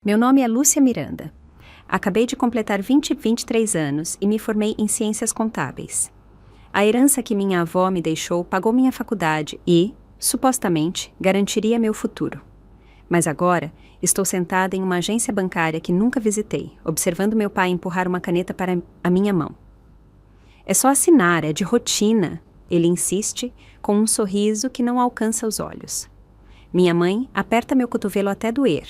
Meu nome é Lúcia Miranda. Acabei de completar 23 anos e me formei em Ciências Contábeis. A herança que minha avó me deixou pagou minha faculdade e, supostamente, garantiria meu futuro. Mas agora, estou sentada em uma agência bancária que nunca visitei, observando meu pai empurrar uma caneta para a minha mão. É só assinar, é de rotina, ele insiste, com um sorriso que não alcança os olhos. Minha mãe aperta meu cotovelo até doer.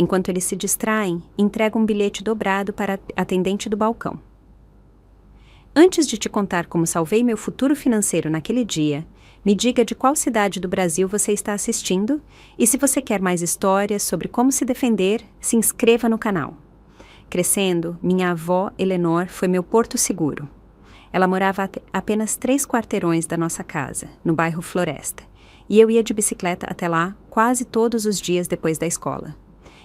Enquanto eles se distraem, entrega um bilhete dobrado para a atendente do balcão. Antes de te contar como salvei meu futuro financeiro naquele dia, me diga de qual cidade do Brasil você está assistindo e se você quer mais histórias sobre como se defender, se inscreva no canal. Crescendo, minha avó, Eleanor, foi meu porto seguro. Ela morava a apenas 3 quarteirões da nossa casa, no bairro Floresta, e eu ia de bicicleta até lá quase todos os dias depois da escola.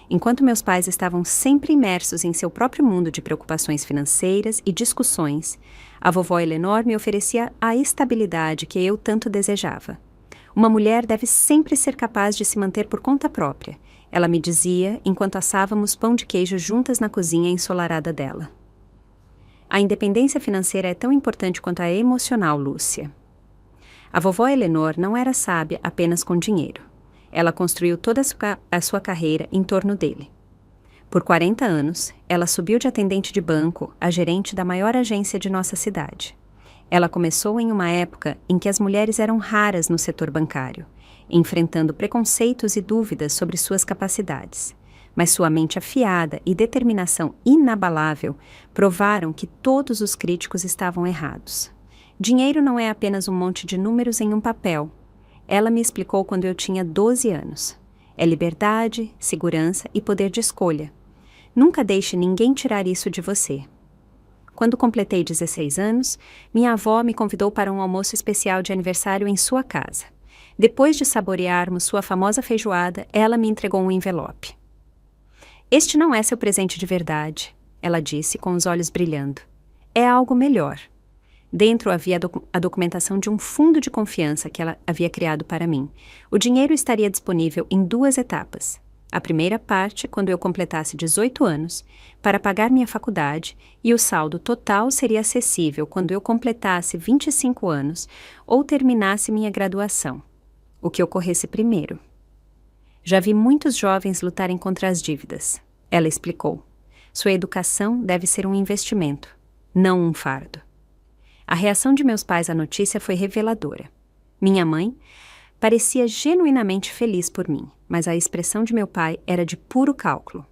Enquanto meus pais estavam sempre imersos em seu próprio mundo de preocupações financeiras e discussões, a vovó Eleanor me oferecia a estabilidade que eu tanto desejava. Uma mulher deve sempre ser capaz de se manter por conta própria, ela me dizia enquanto assávamos pão de queijo juntas na cozinha ensolarada dela. A independência financeira é tão importante quanto a emocional, Lúcia. A vovó Eleanor não era sábia apenas com dinheiro. Ela construiu toda a sua carreira em torno dele. Por 40 anos, ela subiu de atendente de banco a gerente da maior agência de nossa cidade. Ela começou em uma época em que as mulheres eram raras no setor bancário, enfrentando preconceitos e dúvidas sobre suas capacidades. Mas sua mente afiada e determinação inabalável provaram que todos os críticos estavam errados. Dinheiro não é apenas um monte de números em um papel. Ela me explicou quando eu tinha 12 anos. É liberdade, segurança e poder de escolha. Nunca deixe ninguém tirar isso de você. Quando completei 16 anos, minha avó me convidou para um almoço especial de aniversário em sua casa. Depois de saborearmos sua famosa feijoada, ela me entregou um envelope. Este não é seu presente de verdade, ela disse com os olhos brilhando. É algo melhor. Dentro havia a documentação de um fundo de confiança que ela havia criado para mim. O dinheiro estaria disponível em 2 etapas. A primeira parte, quando eu completasse 18 anos, para pagar minha faculdade, e o saldo total seria acessível quando eu completasse 25 anos ou terminasse minha graduação. O que ocorresse primeiro. Já vi muitos jovens lutarem contra as dívidas. Ela explicou. Sua educação deve ser um investimento, não um fardo. A reação de meus pais à notícia foi reveladora. Minha mãe parecia genuinamente feliz por mim, mas a expressão de meu pai era de puro cálculo.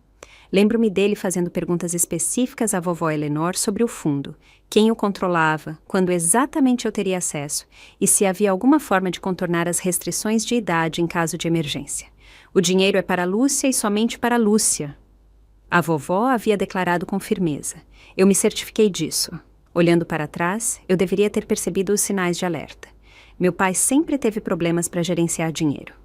Lembro-me dele fazendo perguntas específicas à vovó Eleanor sobre o fundo, quem o controlava, quando exatamente eu teria acesso e se havia alguma forma de contornar as restrições de idade em caso de emergência. O dinheiro é para Lúcia e somente para Lúcia. A vovó havia declarado com firmeza. Eu me certifiquei disso. Olhando para trás, eu deveria ter percebido os sinais de alerta. Meu pai sempre teve problemas para gerenciar dinheiro.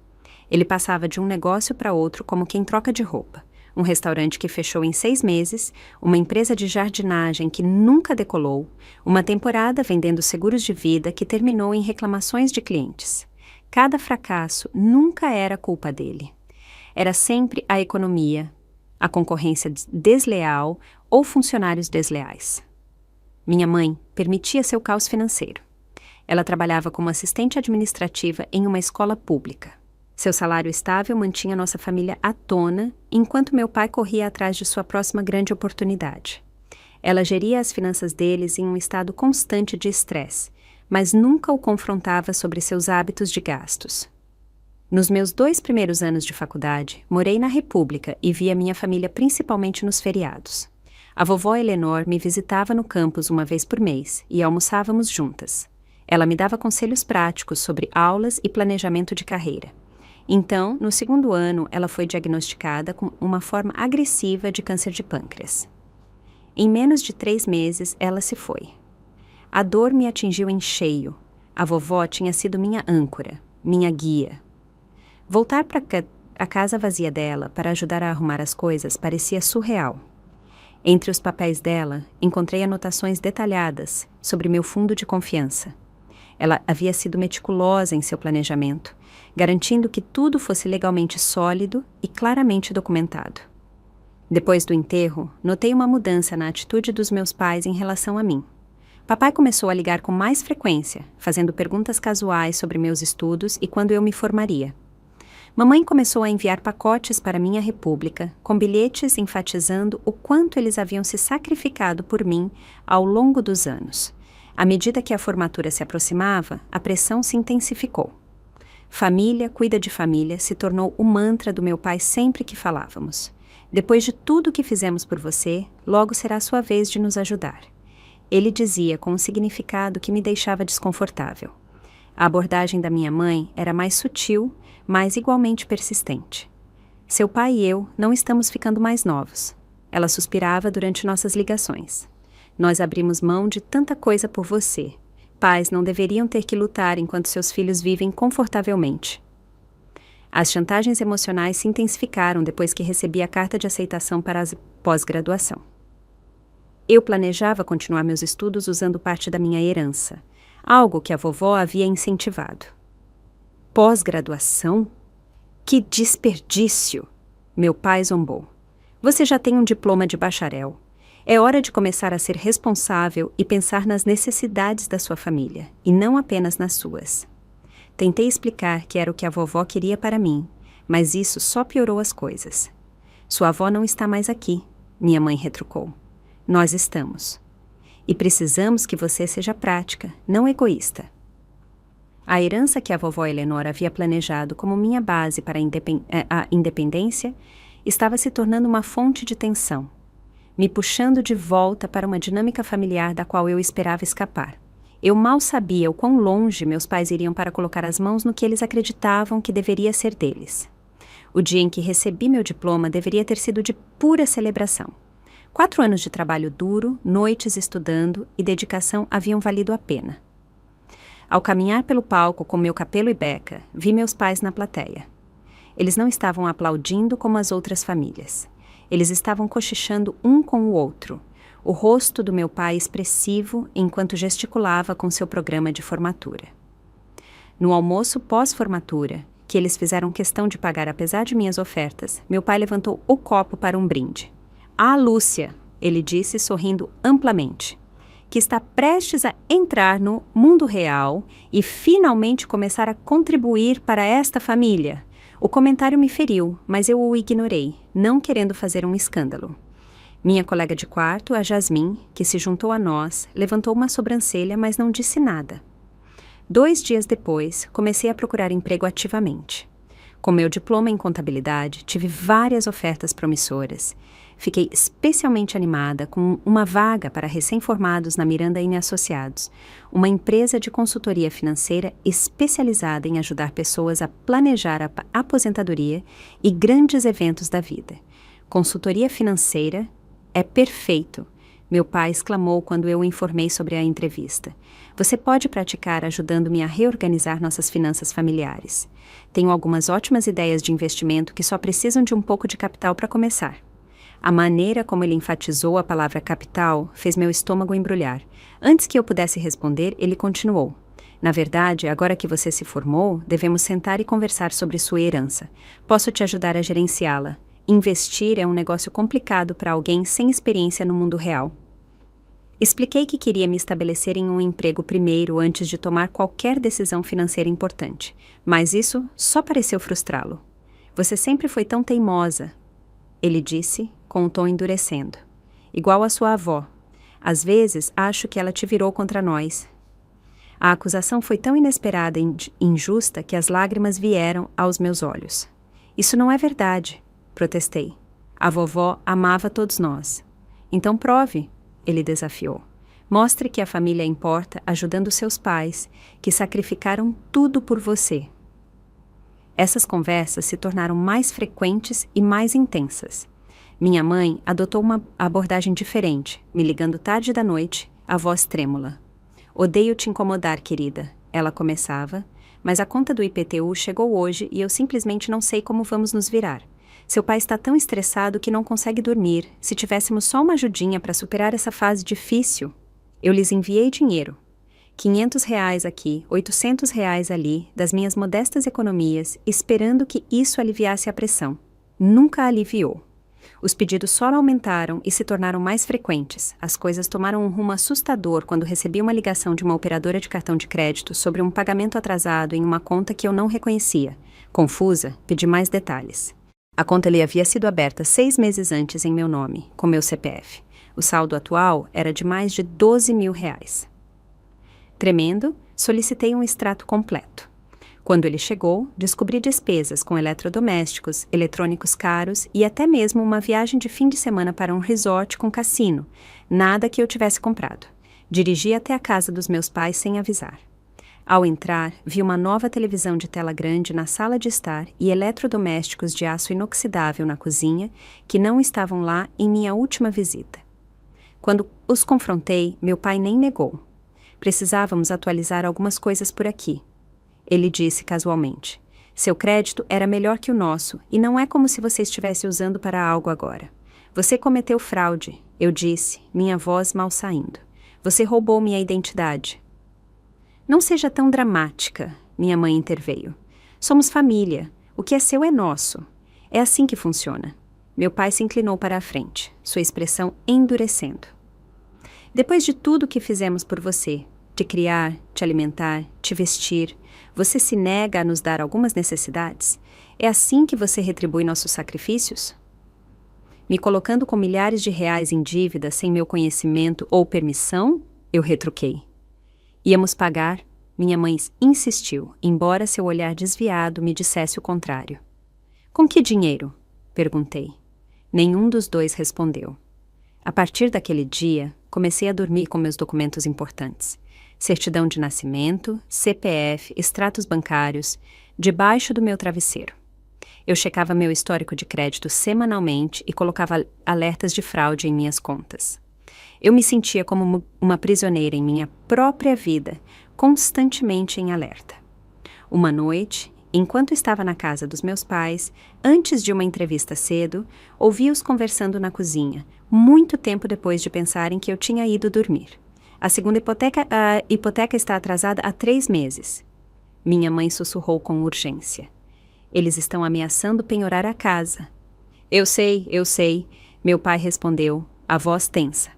Ele passava de um negócio para outro como quem troca de roupa. Um restaurante que fechou em 6 meses, uma empresa de jardinagem que nunca decolou, uma temporada vendendo seguros de vida que terminou em reclamações de clientes. Cada fracasso nunca era culpa dele. Era sempre a economia, a concorrência desleal ou funcionários desleais. Minha mãe permitia seu caos financeiro. Ela trabalhava como assistente administrativa em uma escola pública. Seu salário estável mantinha nossa família à tona, enquanto meu pai corria atrás de sua próxima grande oportunidade. Ela geria as finanças deles em um estado constante de estresse, mas nunca o confrontava sobre seus hábitos de gastos. Nos meus 2 primeiros anos de faculdade, morei na República e via minha família principalmente nos feriados. A vovó Eleanor me visitava no campus uma vez por mês e almoçávamos juntas. Ela me dava conselhos práticos sobre aulas e planejamento de carreira. Então, no 2º ano, ela foi diagnosticada com uma forma agressiva de câncer de pâncreas. Em menos de 3 meses, ela se foi. A dor me atingiu em cheio. A vovó tinha sido minha âncora, minha guia. Voltar para a casa vazia dela para ajudar a arrumar as coisas parecia surreal. Entre os papéis dela, encontrei anotações detalhadas sobre meu fundo de confiança. Ela havia sido meticulosa em seu planejamento, garantindo que tudo fosse legalmente sólido e claramente documentado. Depois do enterro, notei uma mudança na atitude dos meus pais em relação a mim. Papai começou a ligar com mais frequência, fazendo perguntas casuais sobre meus estudos e quando eu me formaria. Mamãe começou a enviar pacotes para minha república, com bilhetes enfatizando o quanto eles haviam se sacrificado por mim ao longo dos anos. À medida que a formatura se aproximava, a pressão se intensificou. Família cuida de família se tornou o mantra do meu pai sempre que falávamos. Depois de tudo o que fizemos por você, logo será a sua vez de nos ajudar. Ele dizia com um significado que me deixava desconfortável. A abordagem da minha mãe era mais sutil, mas igualmente persistente. Seu pai e eu não estamos ficando mais novos. Ela suspirava durante nossas ligações. Nós abrimos mão de tanta coisa por você. Pais não deveriam ter que lutar enquanto seus filhos vivem confortavelmente. As chantagens emocionais se intensificaram depois que recebi a carta de aceitação para a pós-graduação. Eu planejava continuar meus estudos usando parte da minha herança, algo que a vovó havia incentivado. Pós-graduação? Que desperdício! Meu pai zombou. Você já tem um diploma de bacharel. É hora de começar a ser responsável e pensar nas necessidades da sua família, e não apenas nas suas. Tentei explicar que era o que a vovó queria para mim, mas isso só piorou as coisas. Sua avó não está mais aqui, minha mãe retrucou. Nós estamos. E precisamos que você seja prática, não egoísta. A herança que a vovó Eleanor havia planejado como minha base para a independência estava se tornando uma fonte de tensão, me puxando de volta para uma dinâmica familiar da qual eu esperava escapar. Eu mal sabia o quão longe meus pais iriam para colocar as mãos no que eles acreditavam que deveria ser deles. O dia em que recebi meu diploma deveria ter sido de pura celebração. 4 anos de trabalho duro, noites estudando e dedicação haviam valido a pena. Ao caminhar pelo palco com meu capelo e beca, vi meus pais na plateia. Eles não estavam aplaudindo como as outras famílias. Eles estavam cochichando um com o outro, o rosto do meu pai expressivo enquanto gesticulava com seu programa de formatura. No almoço pós-formatura, que eles fizeram questão de pagar apesar de minhas ofertas, meu pai levantou o copo para um brinde. "Ah, Lúcia", ele disse sorrindo amplamente, "que está prestes a entrar no mundo real e finalmente começar a contribuir para esta família." O comentário me feriu, mas eu o ignorei, não querendo fazer um escândalo. Minha colega de quarto, a Jasmine, que se juntou a nós, levantou uma sobrancelha, mas não disse nada. 2 dias depois, comecei a procurar emprego ativamente. Com meu diploma em contabilidade, tive várias ofertas promissoras. Fiquei especialmente animada com uma vaga para recém-formados na Miranda & Associados, uma empresa de consultoria financeira especializada em ajudar pessoas a planejar a aposentadoria e grandes eventos da vida. Consultoria financeira é perfeito, meu pai exclamou quando eu o informei sobre a entrevista. Você pode praticar ajudando-me a reorganizar nossas finanças familiares. Tenho algumas ótimas ideias de investimento que só precisam de um pouco de capital para começar. A maneira como ele enfatizou a palavra capital fez meu estômago embrulhar. Antes que eu pudesse responder, ele continuou. Na verdade, agora que você se formou, devemos sentar e conversar sobre sua herança. Posso te ajudar a gerenciá-la. Investir é um negócio complicado para alguém sem experiência no mundo real. Expliquei que queria me estabelecer em um emprego primeiro antes de tomar qualquer decisão financeira importante, mas isso só pareceu frustrá-lo. Você sempre foi tão teimosa, ele disse, com o tom endurecendo. Igual a sua avó. Às vezes, acho que ela te virou contra nós. A acusação foi tão inesperada e injusta que as lágrimas vieram aos meus olhos. Isso não é verdade, protestei. A vovó amava todos nós. Então prove, ele desafiou. Mostre que a família importa ajudando seus pais, que sacrificaram tudo por você. Essas conversas se tornaram mais frequentes e mais intensas. Minha mãe adotou uma abordagem diferente, me ligando tarde da noite, a voz trêmula. Odeio te incomodar, querida, ela começava, mas a conta do IPTU chegou hoje e eu simplesmente não sei como vamos nos virar. Seu pai está tão estressado que não consegue dormir. Se tivéssemos só uma ajudinha para superar essa fase difícil, eu lhes enviei dinheiro. R$ 500 aqui, R$ 800 ali, das minhas modestas economias, esperando que isso aliviasse a pressão. Nunca aliviou. Os pedidos só aumentaram e se tornaram mais frequentes. As coisas tomaram um rumo assustador quando recebi uma ligação de uma operadora de cartão de crédito sobre um pagamento atrasado em uma conta que eu não reconhecia. Confusa, pedi mais detalhes. A conta lhe havia sido aberta 6 meses antes em meu nome, com meu CPF. O saldo atual era de mais de R$ 12.000. Tremendo, solicitei um extrato completo. Quando ele chegou, descobri despesas com eletrodomésticos, eletrônicos caros e até mesmo uma viagem de fim de semana para um resort com cassino, nada que eu tivesse comprado. Dirigi até a casa dos meus pais sem avisar. Ao entrar, vi uma nova televisão de tela grande na sala de estar e eletrodomésticos de aço inoxidável na cozinha, que não estavam lá em minha última visita. Quando os confrontei, meu pai nem negou. Precisávamos atualizar algumas coisas por aqui. Ele disse casualmente: seu crédito era melhor que o nosso e não é como se você estivesse usando para algo agora. Você cometeu fraude, eu disse, minha voz mal saindo. Você roubou minha identidade. Não seja tão dramática, minha mãe interveio. Somos família. O que é seu é nosso. É assim que funciona. Meu pai se inclinou para a frente, sua expressão endurecendo. Depois de tudo que fizemos por você, te criar, te alimentar, te vestir, você se nega a nos dar algumas necessidades? É assim que você retribui nossos sacrifícios? Me colocando com milhares de reais em dívida sem meu conhecimento ou permissão? Eu retruquei. Íamos pagar, minha mãe insistiu, embora seu olhar desviado me dissesse o contrário. Com que dinheiro? Perguntei. Nenhum dos dois respondeu. A partir daquele dia, comecei a dormir com meus documentos importantes. Certidão de nascimento, CPF, extratos bancários, debaixo do meu travesseiro. Eu checava meu histórico de crédito semanalmente e colocava alertas de fraude em minhas contas. Eu me sentia como uma prisioneira em minha própria vida, constantemente em alerta. Uma noite, enquanto estava na casa dos meus pais, antes de uma entrevista cedo, ouvi-os conversando na cozinha, muito tempo depois de pensarem que eu tinha ido dormir. A segunda hipoteca está atrasada há 3 meses. Minha mãe sussurrou com urgência. Eles estão ameaçando penhorar a casa. Eu sei, meu pai respondeu, a voz tensa.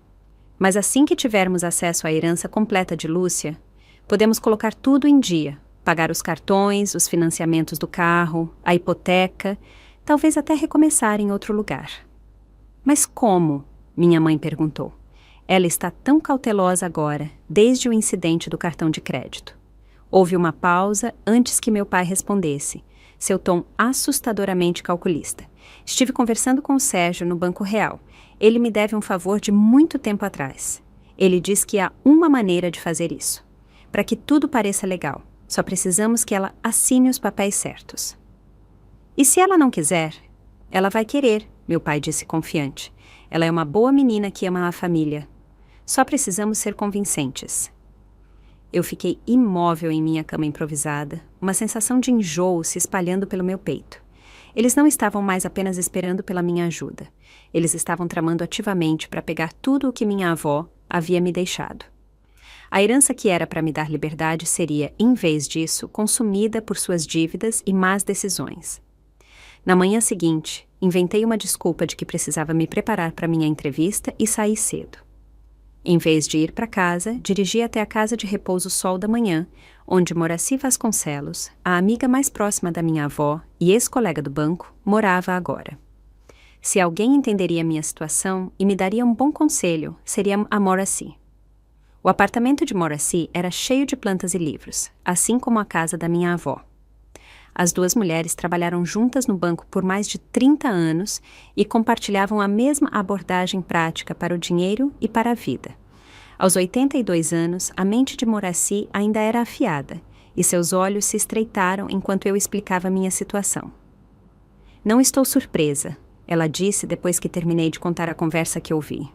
Mas assim que tivermos acesso à herança completa de Lúcia, podemos colocar tudo em dia, pagar os cartões, os financiamentos do carro, a hipoteca, talvez até recomeçar em outro lugar. Mas como? Minha mãe perguntou. Ela está tão cautelosa agora, desde o incidente do cartão de crédito. Houve uma pausa antes que meu pai respondesse, seu tom assustadoramente calculista. Estive conversando com o Sérgio no Banco Real. Ele me deve um favor de muito tempo atrás. Ele diz que há uma maneira de fazer isso. Para que tudo pareça legal, só precisamos que ela assine os papéis certos. E se ela não quiser? Ela vai querer, meu pai disse confiante. Ela é uma boa menina que ama a família. Só precisamos ser convincentes. Eu fiquei imóvel em minha cama improvisada, uma sensação de enjoo se espalhando pelo meu peito. Eles não estavam mais apenas esperando pela minha ajuda. Eles estavam tramando ativamente para pegar tudo o que minha avó havia me deixado. A herança que era para me dar liberdade seria, em vez disso, consumida por suas dívidas e más decisões. Na manhã seguinte, inventei uma desculpa de que precisava me preparar para minha entrevista e saí cedo. Em vez de ir para casa, dirigi até a casa de repouso Sol da Manhã, onde Moraci Vasconcelos, a amiga mais próxima da minha avó e ex-colega do banco, morava agora. Se alguém entenderia minha situação e me daria um bom conselho, seria a Moraci. O apartamento de Moraci era cheio de plantas e livros, assim como a casa da minha avó. As duas mulheres trabalharam juntas no banco por mais de 30 anos e compartilhavam a mesma abordagem prática para o dinheiro e para a vida. Aos 82 anos, a mente de Moraci ainda era afiada e seus olhos se estreitaram enquanto eu explicava minha situação. Não estou surpresa, ela disse depois que terminei de contar a conversa que ouvi.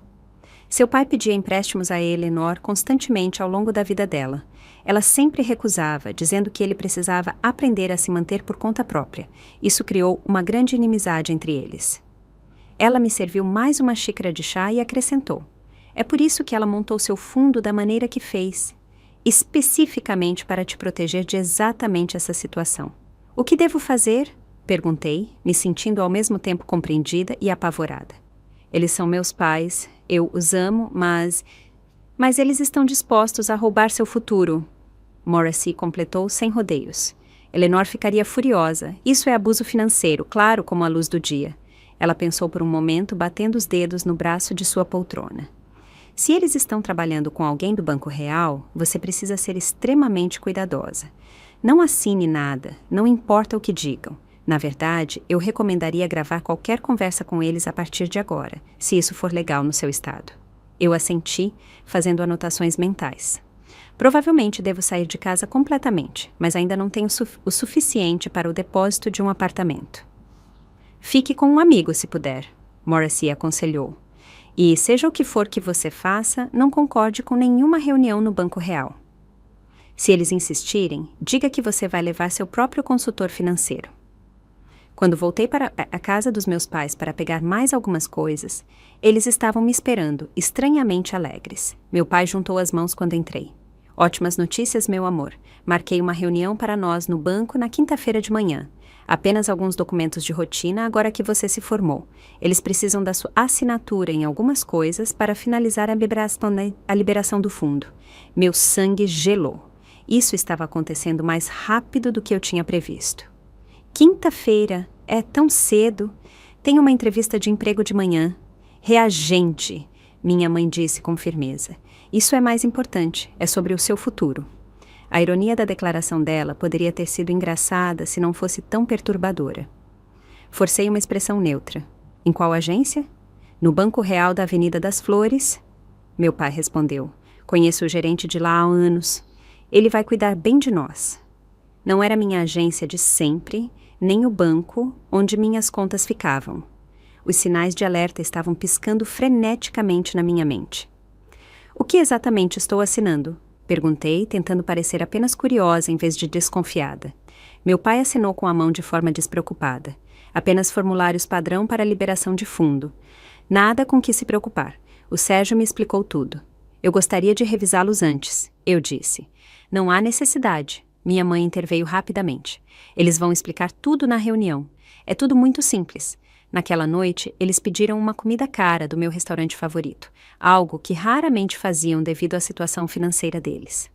Seu pai pedia empréstimos a Eleanor constantemente ao longo da vida dela. Ela sempre recusava, dizendo que ele precisava aprender a se manter por conta própria. Isso criou uma grande inimizade entre eles. Ela me serviu mais uma xícara de chá e acrescentou: é por isso que ela montou seu fundo da maneira que fez, especificamente para te proteger de exatamente essa situação. O que devo fazer? Perguntei, me sentindo ao mesmo tempo compreendida e apavorada. Eles são meus pais, eu os amo, mas eles estão dispostos a roubar seu futuro. Morrissey completou sem rodeios. Eleanor ficaria furiosa. Isso é abuso financeiro, claro como a luz do dia. Ela pensou por um momento, batendo os dedos no braço de sua poltrona. Se eles estão trabalhando com alguém do Banco Real, você precisa ser extremamente cuidadosa. Não assine nada, não importa o que digam. Na verdade, eu recomendaria gravar qualquer conversa com eles a partir de agora, se isso for legal no seu estado. Eu assenti, fazendo anotações mentais. Provavelmente devo sair de casa completamente, mas ainda não tenho o suficiente para o depósito de um apartamento. Fique com um amigo se puder, Morrissey aconselhou. E, seja o que for que você faça, não concorde com nenhuma reunião no Banco Real. Se eles insistirem, diga que você vai levar seu próprio consultor financeiro. Quando voltei para a casa dos meus pais para pegar mais algumas coisas, eles estavam me esperando, estranhamente alegres. Meu pai juntou as mãos quando entrei. Ótimas notícias, meu amor. Marquei uma reunião para nós no banco na quinta-feira de manhã. Apenas alguns documentos de rotina agora que você se formou. Eles precisam da sua assinatura em algumas coisas para finalizar a liberação do fundo. Meu sangue gelou. Isso estava acontecendo mais rápido do que eu tinha previsto. Quinta-feira, é tão cedo. Tenho uma entrevista de emprego de manhã. Reagente, minha mãe disse com firmeza. Isso é mais importante, é sobre o seu futuro. A ironia da declaração dela poderia ter sido engraçada se não fosse tão perturbadora. Forcei uma expressão neutra. Em qual agência? No Banco Real da Avenida das Flores? Meu pai respondeu. Conheço o gerente de lá há anos. Ele vai cuidar bem de nós. Não era minha agência de sempre, nem o banco onde minhas contas ficavam. Os sinais de alerta estavam piscando freneticamente na minha mente. O que exatamente estou assinando? Perguntei, tentando parecer apenas curiosa em vez de desconfiada. Meu pai assinou com a mão de forma despreocupada. Apenas formulários padrão para liberação de fundo. Nada com que se preocupar. O Sérgio me explicou tudo. Eu gostaria de revisá-los antes, eu disse. Não há necessidade. Minha mãe interveio rapidamente. Eles vão explicar tudo na reunião. É tudo muito simples. Naquela noite, eles pediram uma comida cara do meu restaurante favorito, algo que raramente faziam devido à situação financeira deles.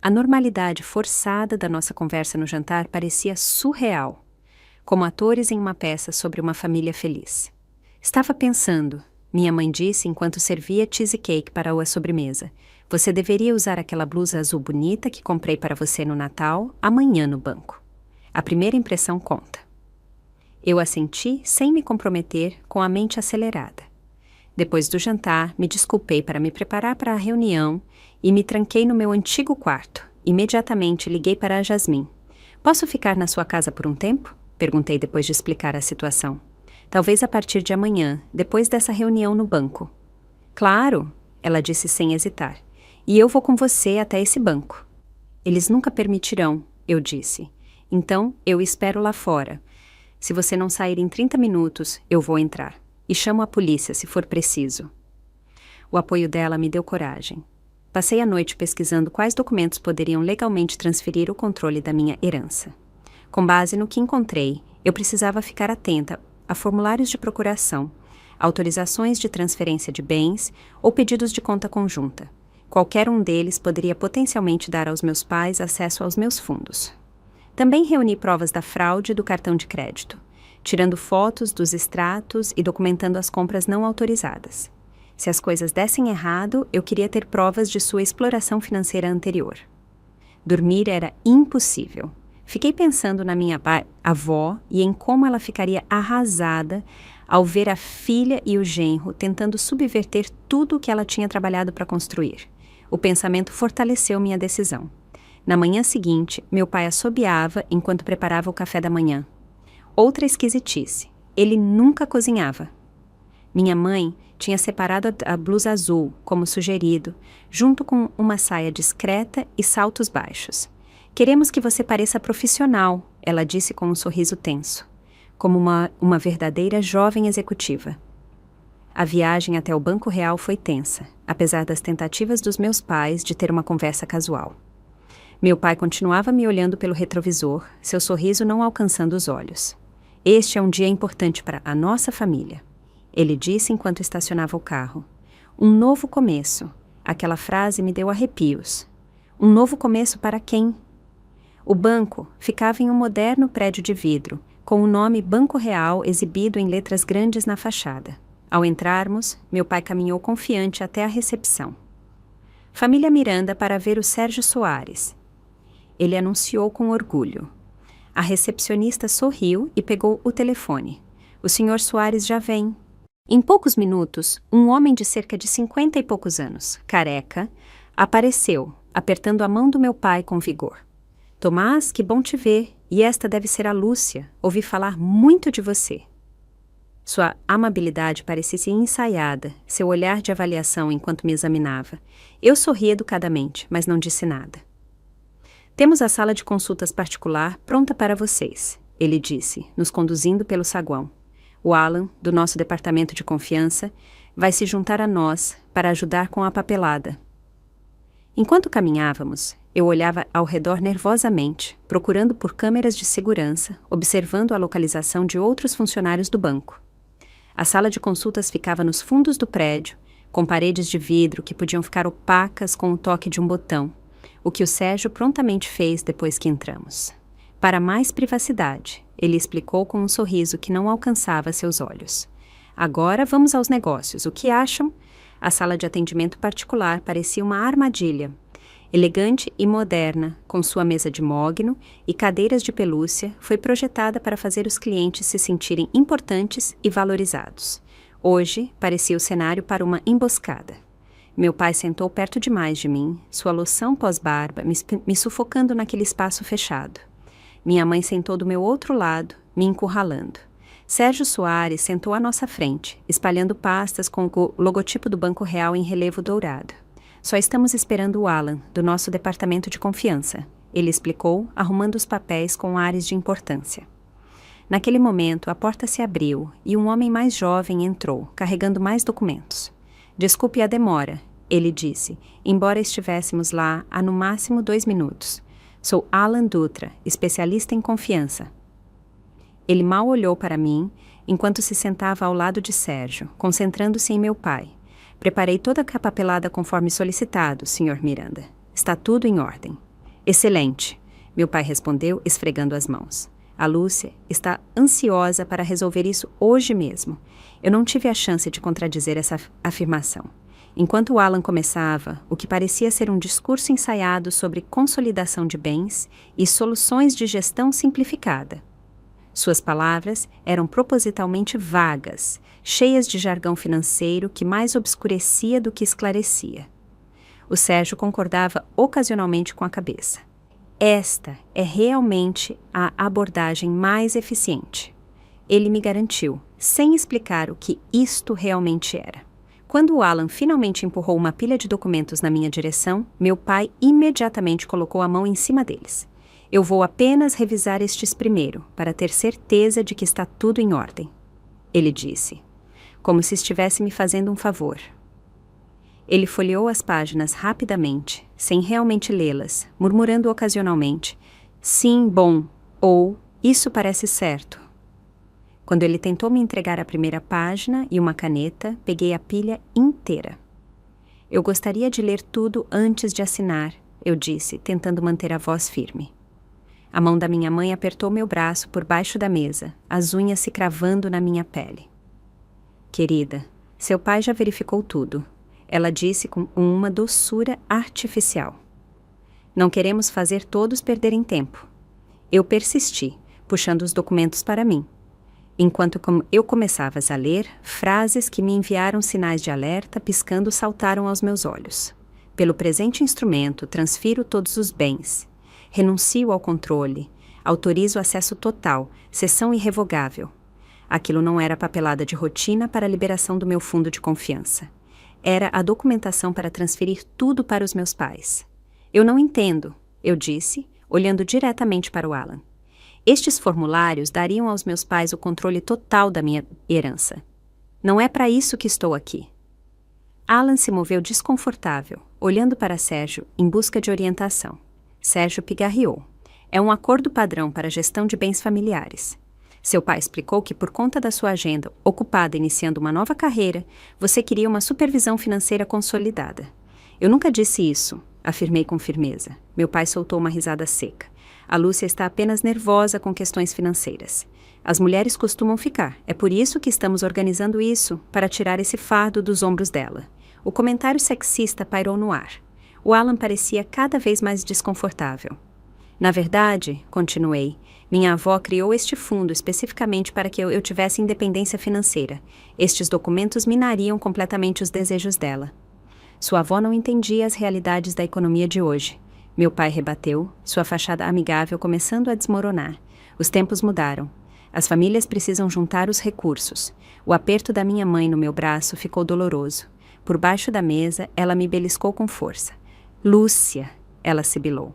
A normalidade forçada da nossa conversa no jantar parecia surreal, como atores em uma peça sobre uma família feliz. Estava pensando, minha mãe disse enquanto servia cheesecake para a sobremesa. Você deveria usar aquela blusa azul bonita que comprei para você no Natal amanhã no banco. A primeira impressão conta. Eu assenti sem me comprometer, com a mente acelerada. Depois do jantar, me desculpei para me preparar para a reunião e me tranquei no meu antigo quarto. Imediatamente liguei para a Jasmine. Posso ficar na sua casa por um tempo? Perguntei depois de explicar a situação. Talvez a partir de amanhã, depois dessa reunião no banco. Claro, ela disse sem hesitar. E eu vou com você até esse banco. Eles nunca permitirão, eu disse. Então, eu espero lá fora. Se você não sair em 30 minutos, eu vou entrar. E chamo a polícia, se for preciso. O apoio dela me deu coragem. Passei a noite pesquisando quais documentos poderiam legalmente transferir o controle da minha herança. Com base no que encontrei, eu precisava ficar atenta a formulários de procuração, autorizações de transferência de bens ou pedidos de conta conjunta. Qualquer um deles poderia potencialmente dar aos meus pais acesso aos meus fundos. Também reuni provas da fraude do cartão de crédito, tirando fotos dos extratos e documentando as compras não autorizadas. Se as coisas dessem errado, eu queria ter provas de sua exploração financeira anterior. Dormir era impossível. Fiquei pensando na minha avó e em como ela ficaria arrasada ao ver a filha e o genro tentando subverter tudo o que ela tinha trabalhado para construir. O pensamento fortaleceu minha decisão. Na manhã seguinte, meu pai assobiava enquanto preparava o café da manhã. Outra esquisitice. Ele nunca cozinhava. Minha mãe tinha separado a blusa azul, como sugerido, junto com uma saia discreta e saltos baixos. Queremos que você pareça profissional, ela disse com um sorriso tenso, como uma verdadeira jovem executiva. A viagem até o Banco Real foi tensa, apesar das tentativas dos meus pais de ter uma conversa casual. Meu pai continuava me olhando pelo retrovisor, seu sorriso não alcançando os olhos. Este é um dia importante para a nossa família, ele disse enquanto estacionava o carro. Um novo começo. Aquela frase me deu arrepios. Um novo começo para quem? O banco ficava em um moderno prédio de vidro, com o nome Banco Real exibido em letras grandes na fachada. Ao entrarmos, meu pai caminhou confiante até a recepção. Família Miranda para ver o Sérgio Soares. Ele anunciou com orgulho. A recepcionista sorriu e pegou o telefone. O Sr. Soares já vem. Em poucos minutos, um homem de cerca de 50 e poucos anos, careca, apareceu, apertando a mão do meu pai com vigor. Tomás, que bom te ver. E esta deve ser a Lúcia. Ouvi falar muito de você. Sua amabilidade parecia ensaiada, seu olhar de avaliação enquanto me examinava. Eu sorri educadamente, mas não disse nada. Temos a sala de consultas particular pronta para vocês, ele disse, nos conduzindo pelo saguão. O Alan, do nosso departamento de confiança, vai se juntar a nós para ajudar com a papelada. Enquanto caminhávamos, eu olhava ao redor nervosamente, procurando por câmeras de segurança, observando a localização de outros funcionários do banco. A sala de consultas ficava nos fundos do prédio, com paredes de vidro que podiam ficar opacas com o toque de um botão, o que o Sérgio prontamente fez depois que entramos. Para mais privacidade, ele explicou com um sorriso que não alcançava seus olhos. Agora vamos aos negócios. O que acham? A sala de atendimento particular parecia uma armadilha. Elegante e moderna, com sua mesa de mogno e cadeiras de pelúcia, foi projetada para fazer os clientes se sentirem importantes e valorizados. Hoje, parecia o cenário para uma emboscada. Meu pai sentou perto demais de mim, sua loção pós-barba me sufocando naquele espaço fechado. Minha mãe sentou do meu outro lado, me encurralando. Sérgio Soares sentou à nossa frente, espalhando pastas com o logotipo do Banco Real em relevo dourado. Só estamos esperando o Alan, do nosso departamento de confiança, ele explicou, arrumando os papéis com ares de importância. Naquele momento, a porta se abriu e um homem mais jovem entrou, carregando mais documentos. Desculpe a demora, ele disse, embora estivéssemos lá há no máximo 2 minutos. Sou Alan Dutra, especialista em confiança. Ele mal olhou para mim, enquanto se sentava ao lado de Sérgio, concentrando-se em meu pai. Preparei toda a papelada conforme solicitado, Sr. Miranda. Está tudo em ordem. Excelente, meu pai respondeu, esfregando as mãos. A Lúcia está ansiosa para resolver isso hoje mesmo. Eu não tive a chance de contradizer essa afirmação. Enquanto o Alan começava, o que parecia ser um discurso ensaiado sobre consolidação de bens e soluções de gestão simplificada. Suas palavras eram propositalmente vagas, cheias de jargão financeiro que mais obscurecia do que esclarecia. O Sérgio concordava ocasionalmente com a cabeça. Esta é realmente a abordagem mais eficiente. Ele me garantiu, sem explicar o que isto realmente era. Quando o Alan finalmente empurrou uma pilha de documentos na minha direção, meu pai imediatamente colocou a mão em cima deles. Eu vou apenas revisar estes primeiro, para ter certeza de que está tudo em ordem, ele disse, como se estivesse me fazendo um favor. Ele folheou as páginas rapidamente, sem realmente lê-las, murmurando ocasionalmente, sim, bom, ou isso parece certo. Quando ele tentou me entregar a primeira página e uma caneta, peguei a pilha inteira. Eu gostaria de ler tudo antes de assinar, eu disse, tentando manter a voz firme. A mão da minha mãe apertou meu braço por baixo da mesa, as unhas se cravando na minha pele. Querida, seu pai já verificou tudo, ela disse com uma doçura artificial. Não queremos fazer todos perderem tempo. Eu persisti, puxando os documentos para mim. Enquanto eu começava a ler, frases que me enviaram sinais de alerta piscando saltaram aos meus olhos. Pelo presente instrumento, transfiro todos os bens. Renuncio ao controle. Autorizo acesso total, cessão irrevogável. Aquilo não era papelada de rotina para a liberação do meu fundo de confiança. Era a documentação para transferir tudo para os meus pais. Eu não entendo, eu disse, olhando diretamente para o Alan. Estes formulários dariam aos meus pais o controle total da minha herança. Não é para isso que estou aqui. Alan se moveu desconfortável, olhando para Sérgio em busca de orientação. Sérgio pigarreou. É um acordo padrão para a gestão de bens familiares. Seu pai explicou que, por conta da sua agenda ocupada iniciando uma nova carreira, você queria uma supervisão financeira consolidada. Eu nunca disse isso, afirmei com firmeza. Meu pai soltou uma risada seca. A Lúcia está apenas nervosa com questões financeiras. As mulheres costumam ficar. É por isso que estamos organizando isso, para tirar esse fardo dos ombros dela. O comentário sexista pairou no ar. O Alan parecia cada vez mais desconfortável. Na verdade, continuei, minha avó criou este fundo especificamente para que eu tivesse independência financeira. Estes documentos minariam completamente os desejos dela. Sua avó não entendia as realidades da economia de hoje. Meu pai rebateu, sua fachada amigável começando a desmoronar. Os tempos mudaram. As famílias precisam juntar os recursos. O aperto da minha mãe no meu braço ficou doloroso. Por baixo da mesa, ela me beliscou com força. Lúcia, ela sibilou.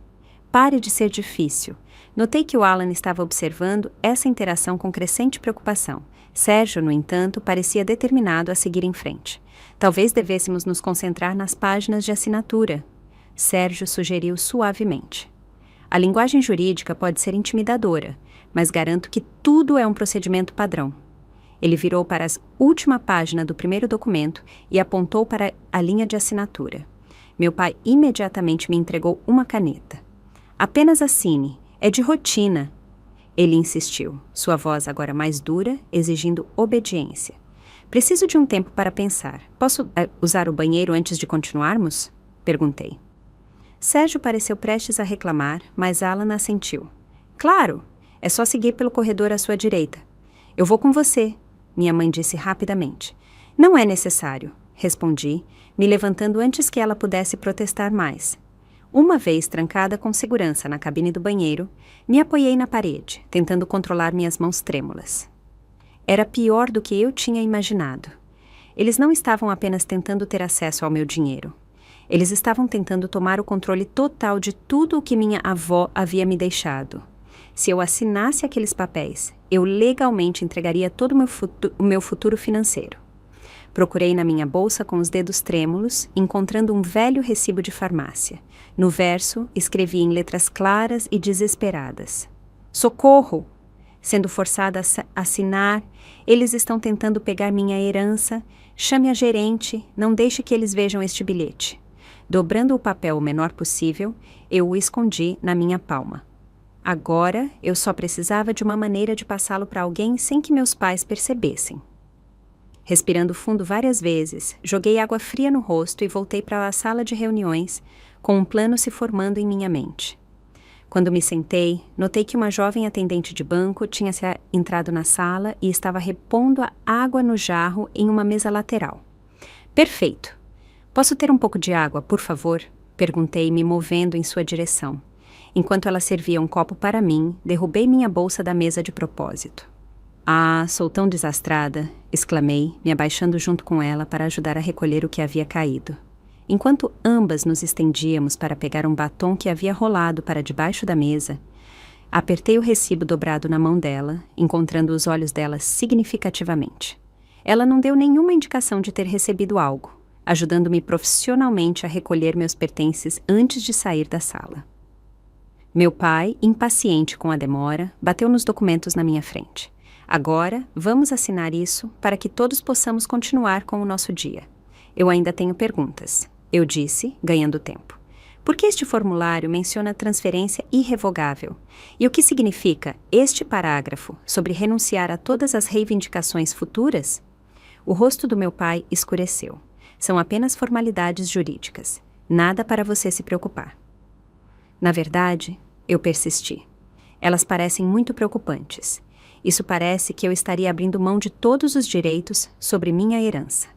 Pare de ser difícil. Notei que o Alan estava observando essa interação com crescente preocupação. Sérgio, no entanto, parecia determinado a seguir em frente. Talvez devêssemos nos concentrar nas páginas de assinatura. Sérgio sugeriu suavemente. A linguagem jurídica pode ser intimidadora, mas garanto que tudo é um procedimento padrão. Ele virou para a última página do primeiro documento e apontou para a linha de assinatura. Meu pai imediatamente me entregou uma caneta. Apenas assine, é de rotina. Ele insistiu, sua voz agora mais dura, exigindo obediência. Preciso de um tempo para pensar. Posso usar o banheiro antes de continuarmos? Perguntei. Sérgio pareceu prestes a reclamar, mas Alan assentiu. Claro, é só seguir pelo corredor à sua direita. Eu vou com você, minha mãe disse rapidamente. Não é necessário, respondi, me levantando antes que ela pudesse protestar mais. Uma vez trancada com segurança na cabine do banheiro, me apoiei na parede, tentando controlar minhas mãos trêmulas. Era pior do que eu tinha imaginado. Eles não estavam apenas tentando ter acesso ao meu dinheiro. Eles estavam tentando tomar o controle total de tudo o que minha avó havia me deixado. Se eu assinasse aqueles papéis, eu legalmente entregaria todo o meu futuro financeiro. Procurei na minha bolsa com os dedos trêmulos, encontrando um velho recibo de farmácia. No verso, escrevi em letras claras e desesperadas. Socorro! Sendo forçada a assinar, eles estão tentando pegar minha herança. Chame a gerente, não deixe que eles vejam este bilhete. Dobrando o papel o menor possível, eu o escondi na minha palma. Agora, eu só precisava de uma maneira de passá-lo para alguém sem que meus pais percebessem. Respirando fundo várias vezes, joguei água fria no rosto e voltei para a sala de reuniões, com um plano se formando em minha mente. Quando me sentei, notei que uma jovem atendente de banco tinha entrado na sala e estava repondo a água no jarro em uma mesa lateral. Perfeito! Posso ter um pouco de água, por favor? Perguntei, me movendo em sua direção. Enquanto ela servia um copo para mim, derrubei minha bolsa da mesa de propósito. Ah, sou tão desastrada, exclamei, me abaixando junto com ela para ajudar a recolher o que havia caído. Enquanto ambas nos estendíamos para pegar um batom que havia rolado para debaixo da mesa, apertei o recibo dobrado na mão dela, encontrando os olhos dela significativamente. Ela não deu nenhuma indicação de ter recebido algo, ajudando-me profissionalmente a recolher meus pertences antes de sair da sala. Meu pai, impaciente com a demora, bateu nos documentos na minha frente. Agora, vamos assinar isso para que todos possamos continuar com o nosso dia. Eu ainda tenho perguntas, eu disse, ganhando tempo. Por que este formulário menciona transferência irrevogável? E o que significa este parágrafo sobre renunciar a todas as reivindicações futuras? O rosto do meu pai escureceu. São apenas formalidades jurídicas. Nada para você se preocupar. Na verdade, eu persisti. Elas parecem muito preocupantes. Isso parece que eu estaria abrindo mão de todos os direitos sobre minha herança.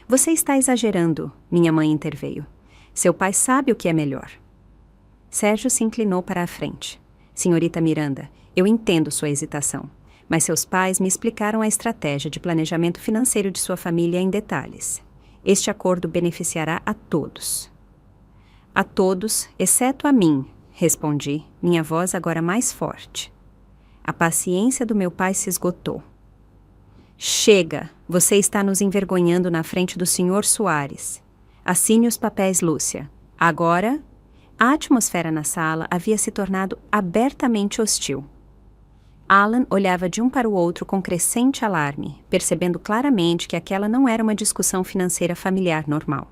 Você está exagerando, minha mãe interveio. Seu pai sabe o que é melhor. Sérgio se inclinou para a frente. Senhorita Miranda, eu entendo sua hesitação, mas seus pais me explicaram a estratégia de planejamento financeiro de sua família em detalhes. Este acordo beneficiará a todos. A todos, exceto a mim, respondi, minha voz agora mais forte. A paciência do meu pai se esgotou. Chega! Você está nos envergonhando na frente do Sr. Soares. Assine os papéis, Lúcia. Agora, a atmosfera na sala havia se tornado abertamente hostil. Alan olhava de um para o outro com crescente alarme, percebendo claramente que aquela não era uma discussão financeira familiar normal.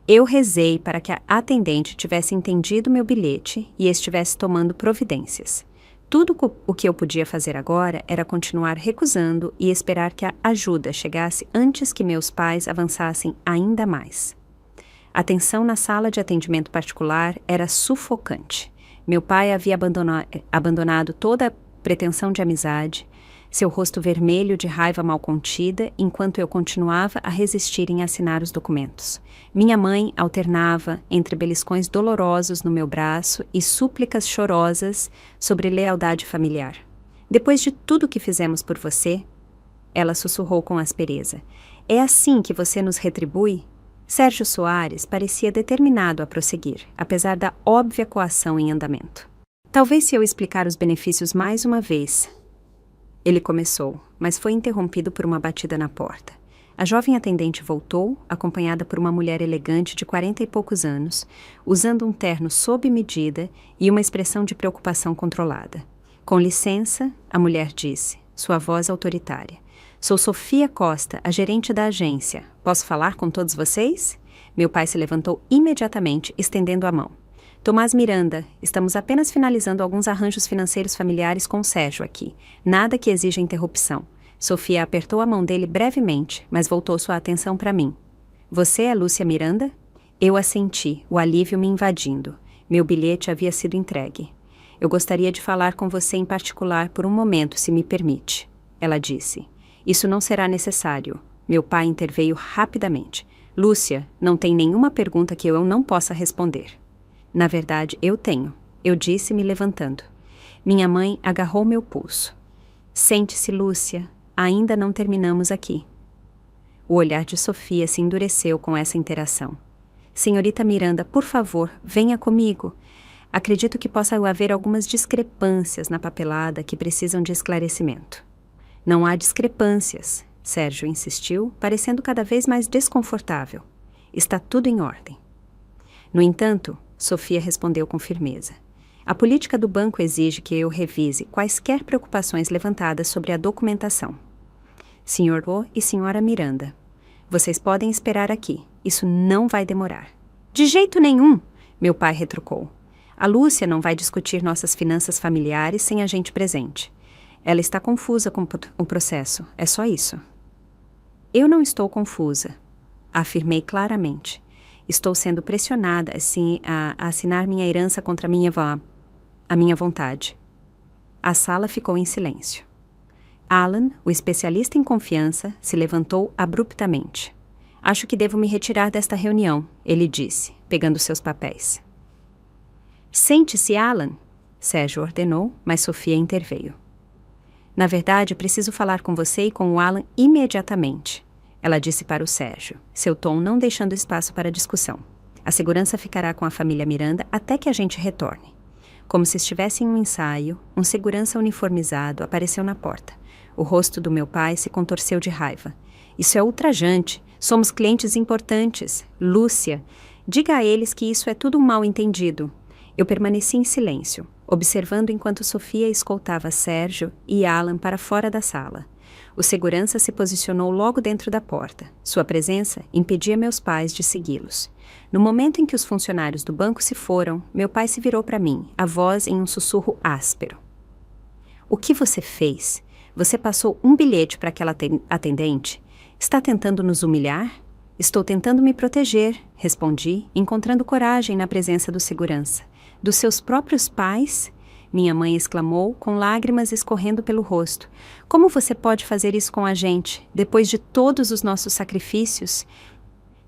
Eu rezei para que a atendente tivesse entendido meu bilhete e estivesse tomando providências. Tudo o que eu podia fazer agora era continuar recusando e esperar que a ajuda chegasse antes que meus pais avançassem ainda mais. A tensão na sala de atendimento particular era sufocante. Meu pai havia abandonado toda a pretensão de amizade, seu rosto vermelho de raiva mal contida, enquanto eu continuava a resistir em assinar os documentos. Minha mãe alternava entre beliscões dolorosos no meu braço e súplicas chorosas sobre lealdade familiar. Depois de tudo que fizemos por você, ela sussurrou com aspereza, é assim que você nos retribui? Sérgio Soares parecia determinado a prosseguir, apesar da óbvia coação em andamento. Talvez se eu explicar os benefícios mais uma vez... Ele começou, mas foi interrompido por uma batida na porta. A jovem atendente voltou, acompanhada por uma mulher elegante de 40 e poucos anos, usando um terno sob medida e uma expressão de preocupação controlada. Com licença, a mulher disse, sua voz autoritária. Sou Sofia Costa, a gerente da agência. Posso falar com todos vocês? Meu pai se levantou imediatamente, estendendo a mão. Tomás Miranda, estamos apenas finalizando alguns arranjos financeiros familiares com o Sérgio aqui. Nada que exija interrupção. Sofia apertou a mão dele brevemente, mas voltou sua atenção para mim. Você é Lúcia Miranda? Eu assenti, o alívio me invadindo. Meu bilhete havia sido entregue. Eu gostaria de falar com você em particular por um momento, se me permite. Ela disse. Isso não será necessário. Meu pai interveio rapidamente. Lúcia, não tem nenhuma pergunta que eu não possa responder. Na verdade, eu tenho, eu disse me levantando. Minha mãe agarrou meu pulso. Sente-se, Lúcia, ainda não terminamos aqui. O olhar de Sofia se endureceu com essa interação. Senhorita Miranda, por favor, venha comigo. Acredito que possa haver algumas discrepâncias na papelada que precisam de esclarecimento. Não há discrepâncias, Sérgio insistiu, parecendo cada vez mais desconfortável. Está tudo em ordem. No entanto, Sofia respondeu com firmeza. A política do banco exige que eu revise quaisquer preocupações levantadas sobre a documentação. Senhor O e Senhora Miranda, vocês podem esperar aqui. Isso não vai demorar. De jeito nenhum, meu pai retrucou. A Lúcia não vai discutir nossas finanças familiares sem a gente presente. Ela está confusa com o processo. É só isso. Eu não estou confusa, afirmei claramente. Estou sendo pressionada assim, a assinar minha herança contra a minha vontade. A sala ficou em silêncio. Alan, o especialista em confiança, se levantou abruptamente. Acho que devo me retirar desta reunião, ele disse, pegando seus papéis. Sente-se, Alan, Sérgio ordenou, mas Sofia interveio. Na verdade, preciso falar com você e com o Alan imediatamente. Ela disse para o Sérgio, seu tom não deixando espaço para discussão. A segurança ficará com a família Miranda até que a gente retorne. Como se estivesse em um ensaio, um segurança uniformizado apareceu na porta. O rosto do meu pai se contorceu de raiva. Isso é ultrajante. Somos clientes importantes. Lúcia, diga a eles que isso é tudo um mal-entendido. Eu permaneci em silêncio, observando enquanto Sofia escoltava Sérgio e Alan para fora da sala. O segurança se posicionou logo dentro da porta. Sua presença impedia meus pais de segui-los. No momento em que os funcionários do banco se foram, meu pai se virou para mim, a voz em um sussurro áspero. O que você fez? Você passou um bilhete para aquela atendente? Está tentando nos humilhar? Estou tentando me proteger, respondi, encontrando coragem na presença do segurança. Dos seus próprios pais? Minha mãe exclamou, com lágrimas escorrendo pelo rosto. Como você pode fazer isso com a gente, depois de todos os nossos sacrifícios?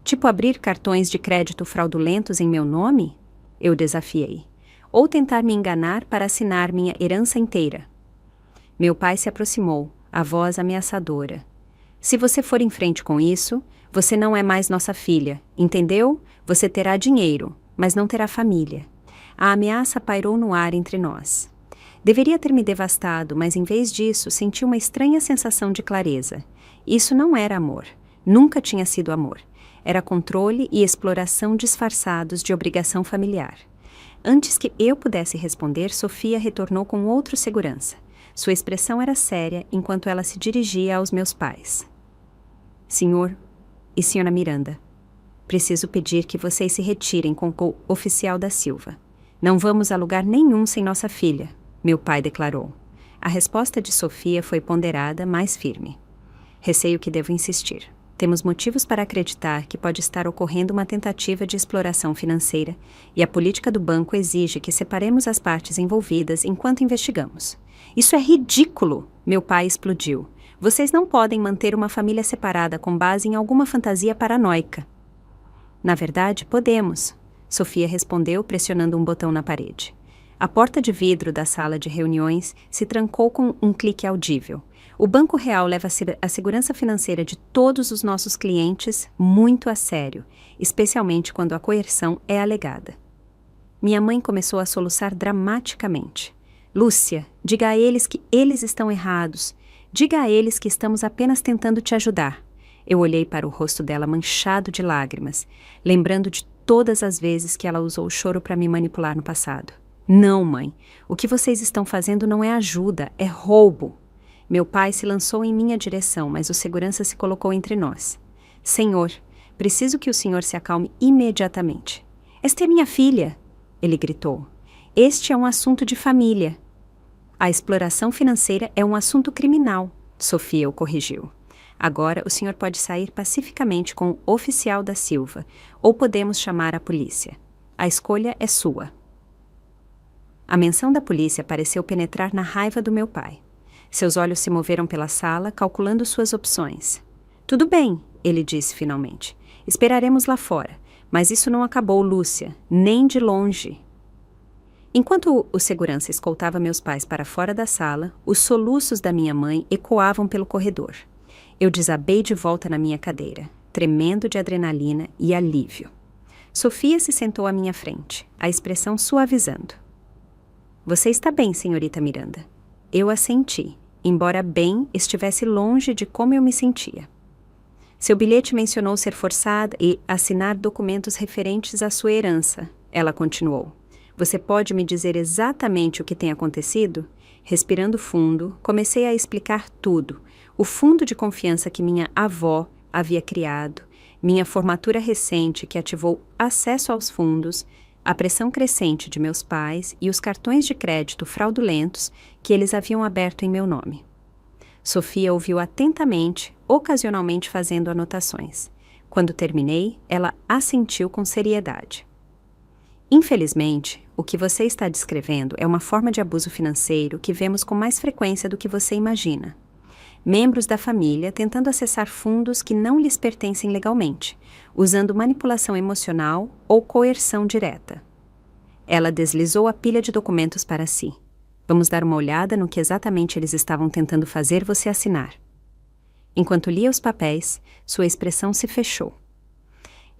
Tipo abrir cartões de crédito fraudulentos em meu nome? Eu desafiei. Ou tentar me enganar para assinar minha herança inteira. Meu pai se aproximou, a voz ameaçadora. Se você for em frente com isso, você não é mais nossa filha, entendeu? Você terá dinheiro, mas não terá família. A ameaça pairou no ar entre nós. Deveria ter me devastado, mas em vez disso, senti uma estranha sensação de clareza. Isso não era amor. Nunca tinha sido amor. Era controle e exploração disfarçados de obrigação familiar. Antes que eu pudesse responder, Sofia retornou com outro segurança. Sua expressão era séria enquanto ela se dirigia aos meus pais. Senhor e senhora Miranda, preciso pedir que vocês se retirem com o oficial da Silva. Não vamos a lugar nenhum sem nossa filha, meu pai declarou. A resposta de Sofia foi ponderada, mas firme. Receio que devo insistir. Temos motivos para acreditar que pode estar ocorrendo uma tentativa de exploração financeira e a política do banco exige que separemos as partes envolvidas enquanto investigamos. Isso é ridículo! Meu pai explodiu. Vocês não podem manter uma família separada com base em alguma fantasia paranoica. Na verdade, podemos, Sofia respondeu pressionando um botão na parede. A porta de vidro da sala de reuniões se trancou com um clique audível. O Banco Real leva a segurança financeira de todos os nossos clientes muito a sério, especialmente quando a coerção é alegada. Minha mãe começou a soluçar dramaticamente. Lúcia, diga a eles que eles estão errados. Diga a eles que estamos apenas tentando te ajudar. Eu olhei para o rosto dela manchado de lágrimas, lembrando de todas as vezes que ela usou o choro para me manipular no passado. Não, mãe. O que vocês estão fazendo não é ajuda, é roubo. Meu pai se lançou em minha direção, mas o segurança se colocou entre nós. Senhor, preciso que o senhor se acalme imediatamente. Esta é minha filha, ele gritou. Este é um assunto de família. A exploração financeira é um assunto criminal, Sofia o corrigiu. Agora o senhor pode sair pacificamente com o oficial da Silva, ou podemos chamar a polícia. A escolha é sua. A menção da polícia pareceu penetrar na raiva do meu pai. Seus olhos se moveram pela sala, calculando suas opções. Tudo bem, ele disse finalmente. Esperaremos lá fora. Mas isso não acabou, Lúcia, nem de longe. Enquanto o segurança escoltava meus pais para fora da sala, os soluços da minha mãe ecoavam pelo corredor. Eu desabei de volta na minha cadeira, tremendo de adrenalina e alívio. Sofia se sentou à minha frente, a expressão suavizando. Você está bem, senhorita Miranda. Eu assenti, embora bem estivesse longe de como eu me sentia. Seu bilhete mencionou ser forçada e assinar documentos referentes à sua herança, ela continuou. Você pode me dizer exatamente o que tem acontecido? Respirando fundo, comecei a explicar tudo. O fundo de confiança que minha avó havia criado, minha formatura recente que ativou acesso aos fundos, a pressão crescente de meus pais e os cartões de crédito fraudulentos que eles haviam aberto em meu nome. Sofia ouviu atentamente, ocasionalmente fazendo anotações. Quando terminei, ela assentiu com seriedade. Infelizmente, o que você está descrevendo é uma forma de abuso financeiro que vemos com mais frequência do que você imagina. Membros da família tentando acessar fundos que não lhes pertencem legalmente, usando manipulação emocional ou coerção direta. Ela deslizou a pilha de documentos para si. Vamos dar uma olhada no que exatamente eles estavam tentando fazer você assinar. Enquanto lia os papéis, sua expressão se fechou.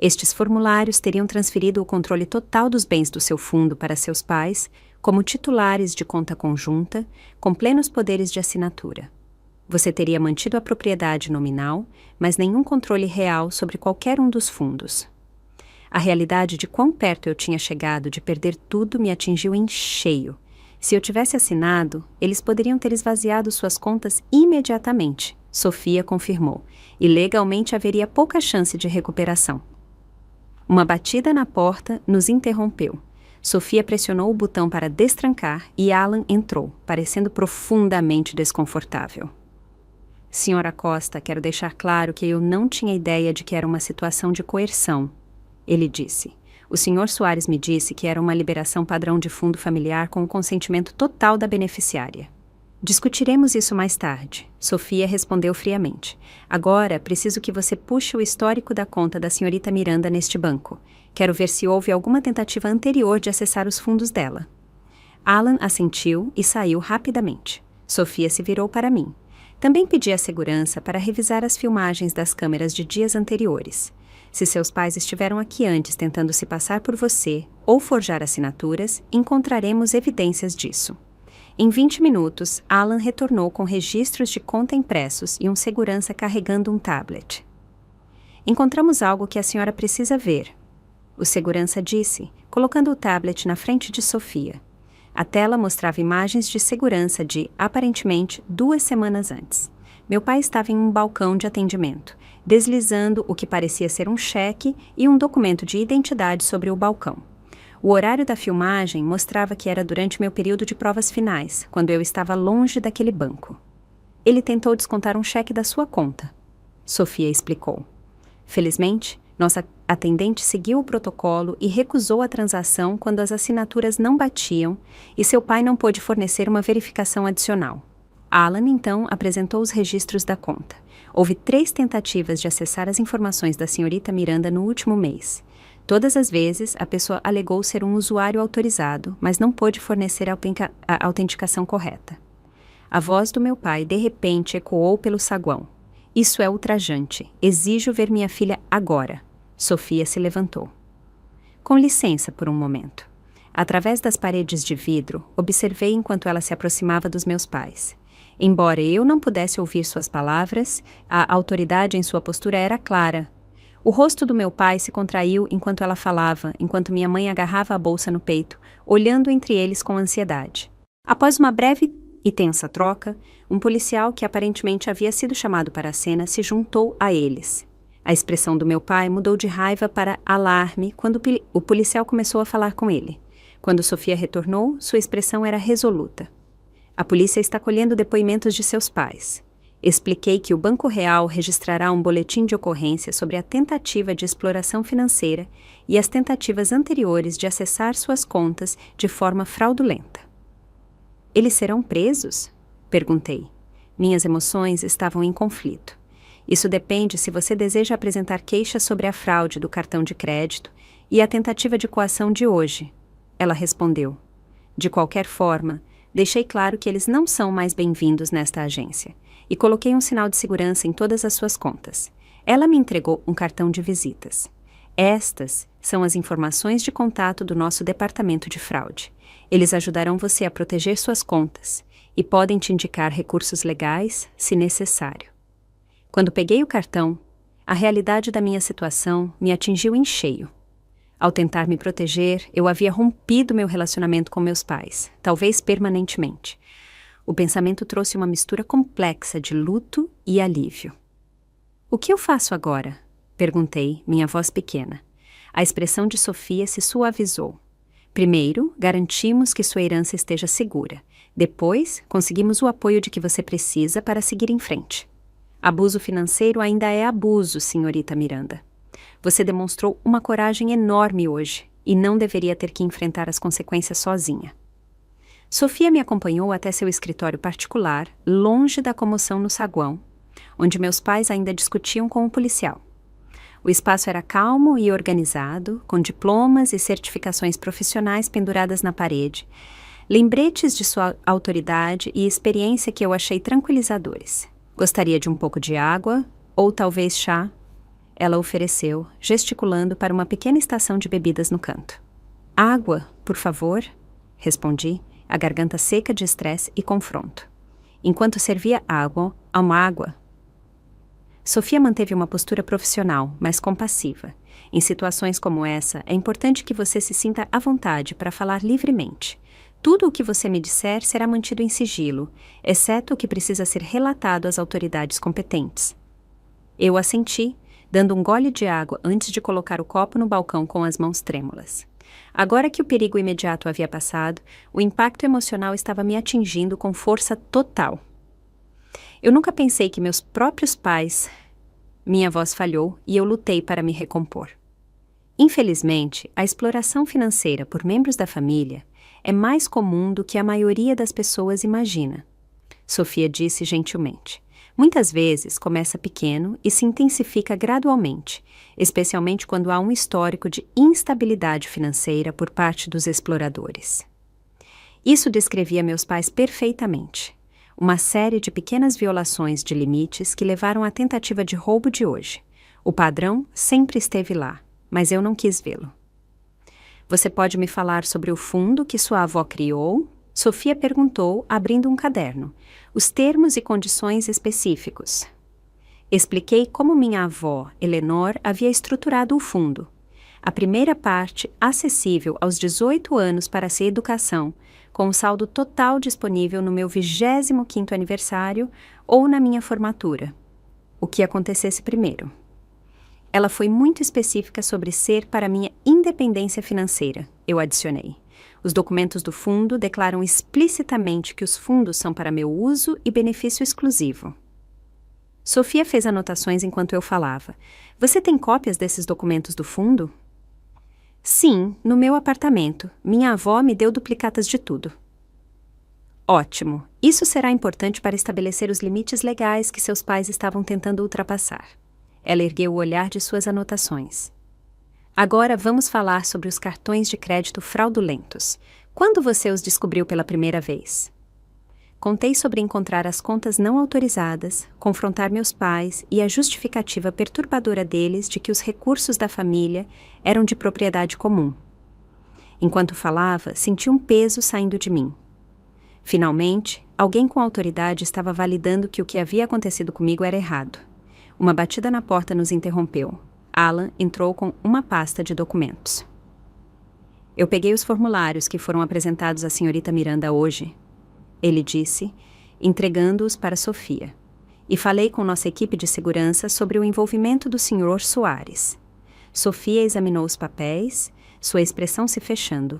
Estes formulários teriam transferido o controle total dos bens do seu fundo para seus pais, como titulares de conta conjunta, com plenos poderes de assinatura. Você teria mantido a propriedade nominal, mas nenhum controle real sobre qualquer um dos fundos. A realidade de quão perto eu tinha chegado de perder tudo me atingiu em cheio. Se eu tivesse assinado, eles poderiam ter esvaziado suas contas imediatamente, Sofia confirmou, e legalmente haveria pouca chance de recuperação. Uma batida na porta nos interrompeu. Sofia pressionou o botão para destrancar e Alan entrou, parecendo profundamente desconfortável. Senhora Costa, quero deixar claro que eu não tinha ideia de que era uma situação de coerção, ele disse. O Sr. Soares me disse que era uma liberação padrão de fundo familiar com o consentimento total da beneficiária. Discutiremos isso mais tarde, Sofia respondeu friamente. Agora, preciso que você puxe o histórico da conta da senhorita Miranda neste banco. Quero ver se houve alguma tentativa anterior de acessar os fundos dela. Alan assentiu e saiu rapidamente. Sofia se virou para mim. Também pedi à segurança para revisar as filmagens das câmeras de dias anteriores. Se seus pais estiveram aqui antes tentando se passar por você ou forjar assinaturas, encontraremos evidências disso. Em 20 minutos, Alan retornou com registros de conta impressos e um segurança carregando um tablet. Encontramos algo que a senhora precisa ver, o segurança disse, colocando o tablet na frente de Sofia. A tela mostrava imagens de segurança de, aparentemente, 2 semanas antes. Meu pai estava em um balcão de atendimento, deslizando o que parecia ser um cheque e um documento de identidade sobre o balcão. O horário da filmagem mostrava que era durante meu período de provas finais, quando eu estava longe daquele banco. Ele tentou descontar um cheque da sua conta, Sofia explicou. Felizmente, nossa atendente seguiu o protocolo e recusou a transação quando as assinaturas não batiam e seu pai não pôde fornecer uma verificação adicional. Alan, então, apresentou os registros da conta. Houve 3 tentativas de acessar as informações da senhorita Miranda no último mês. Todas as vezes, a pessoa alegou ser um usuário autorizado, mas não pôde fornecer a autenticação correta. A voz do meu pai, de repente, ecoou pelo saguão. Isso é ultrajante. Exijo ver minha filha agora. Sofia se levantou. Com licença por um momento. Através das paredes de vidro, observei enquanto ela se aproximava dos meus pais. Embora eu não pudesse ouvir suas palavras, a autoridade em sua postura era clara. O rosto do meu pai se contraiu enquanto ela falava, enquanto minha mãe agarrava a bolsa no peito, olhando entre eles com ansiedade. Após uma breve e tensa troca, um policial que aparentemente havia sido chamado para a cena se juntou a eles. A expressão do meu pai mudou de raiva para alarme quando o policial começou a falar com ele. Quando Sofia retornou, sua expressão era resoluta. A polícia está colhendo depoimentos de seus pais. Expliquei que o Banco Real registrará um boletim de ocorrência sobre a tentativa de exploração financeira e as tentativas anteriores de acessar suas contas de forma fraudulenta. Eles serão presos? Perguntei. Minhas emoções estavam em conflito. Isso depende se você deseja apresentar queixas sobre a fraude do cartão de crédito e a tentativa de coação de hoje. Ela respondeu. De qualquer forma, deixei claro que eles não são mais bem-vindos nesta agência. E coloquei um sinal de segurança em todas as suas contas. Ela me entregou um cartão de visitas. Estas são as informações de contato do nosso departamento de fraude. Eles ajudarão você a proteger suas contas e podem te indicar recursos legais, se necessário. Quando peguei o cartão, a realidade da minha situação me atingiu em cheio. Ao tentar me proteger, eu havia rompido meu relacionamento com meus pais, talvez permanentemente. O pensamento trouxe uma mistura complexa de luto e alívio. O que eu faço agora? Perguntei, minha voz pequena. A expressão de Sofia se suavizou. Primeiro, garantimos que sua herança esteja segura. Depois, conseguimos o apoio de que você precisa para seguir em frente. Abuso financeiro ainda é abuso, senhorita Miranda. Você demonstrou uma coragem enorme hoje e não deveria ter que enfrentar as consequências sozinha. Sofia me acompanhou até seu escritório particular, longe da comoção no saguão, onde meus pais ainda discutiam com o policial. O espaço era calmo e organizado, com diplomas e certificações profissionais penduradas na parede, lembretes de sua autoridade e experiência que eu achei tranquilizadores. Gostaria de um pouco de água, ou talvez chá? Ela ofereceu, gesticulando para uma pequena estação de bebidas no canto. Água, por favor, respondi, a garganta seca de estresse e confronto. Enquanto servia uma água. Sofia manteve uma postura profissional, mas compassiva. Em situações como essa, é importante que você se sinta à vontade para falar livremente. Tudo o que você me disser será mantido em sigilo, exceto o que precisa ser relatado às autoridades competentes. Eu assenti, dando um gole de água antes de colocar o copo no balcão com as mãos trêmulas. Agora que o perigo imediato havia passado, o impacto emocional estava me atingindo com força total. Eu nunca pensei que meus próprios pais... Minha voz falhou e eu lutei para me recompor. Infelizmente, a exploração financeira por membros da família é mais comum do que a maioria das pessoas imagina. Sofia disse gentilmente. Muitas vezes começa pequeno e se intensifica gradualmente, especialmente quando há um histórico de instabilidade financeira por parte dos exploradores. Isso descrevia meus pais perfeitamente. Uma série de pequenas violações de limites que levaram à tentativa de roubo de hoje. O padrão sempre esteve lá, mas eu não quis vê-lo. Você pode me falar sobre o fundo que sua avó criou? Sofia perguntou, abrindo um caderno. Os termos e condições específicos. Expliquei como minha avó, Eleanor, havia estruturado o fundo. A primeira parte, acessível aos 18 anos para sua educação, com o saldo total disponível no meu 25º aniversário ou na minha formatura. O que acontecesse primeiro. Ela foi muito específica sobre ser para minha independência financeira, eu adicionei. Os documentos do fundo declaram explicitamente que os fundos são para meu uso e benefício exclusivo. Sofia fez anotações enquanto eu falava. Você tem cópias desses documentos do fundo? Sim, no meu apartamento. Minha avó me deu duplicatas de tudo. Ótimo. Isso será importante para estabelecer os limites legais que seus pais estavam tentando ultrapassar. Ela ergueu o olhar de suas anotações. Agora vamos falar sobre os cartões de crédito fraudulentos. Quando você os descobriu pela primeira vez? Contei sobre encontrar as contas não autorizadas, confrontar meus pais e a justificativa perturbadora deles de que os recursos da família eram de propriedade comum. Enquanto falava, senti um peso saindo de mim. Finalmente, alguém com autoridade estava validando que o que havia acontecido comigo era errado. Uma batida na porta nos interrompeu. Alan entrou com uma pasta de documentos. Eu peguei os formulários que foram apresentados à senhorita Miranda hoje, ele disse, entregando-os para Sofia. E falei com nossa equipe de segurança sobre o envolvimento do Sr. Soares. Sofia examinou os papéis, sua expressão se fechando.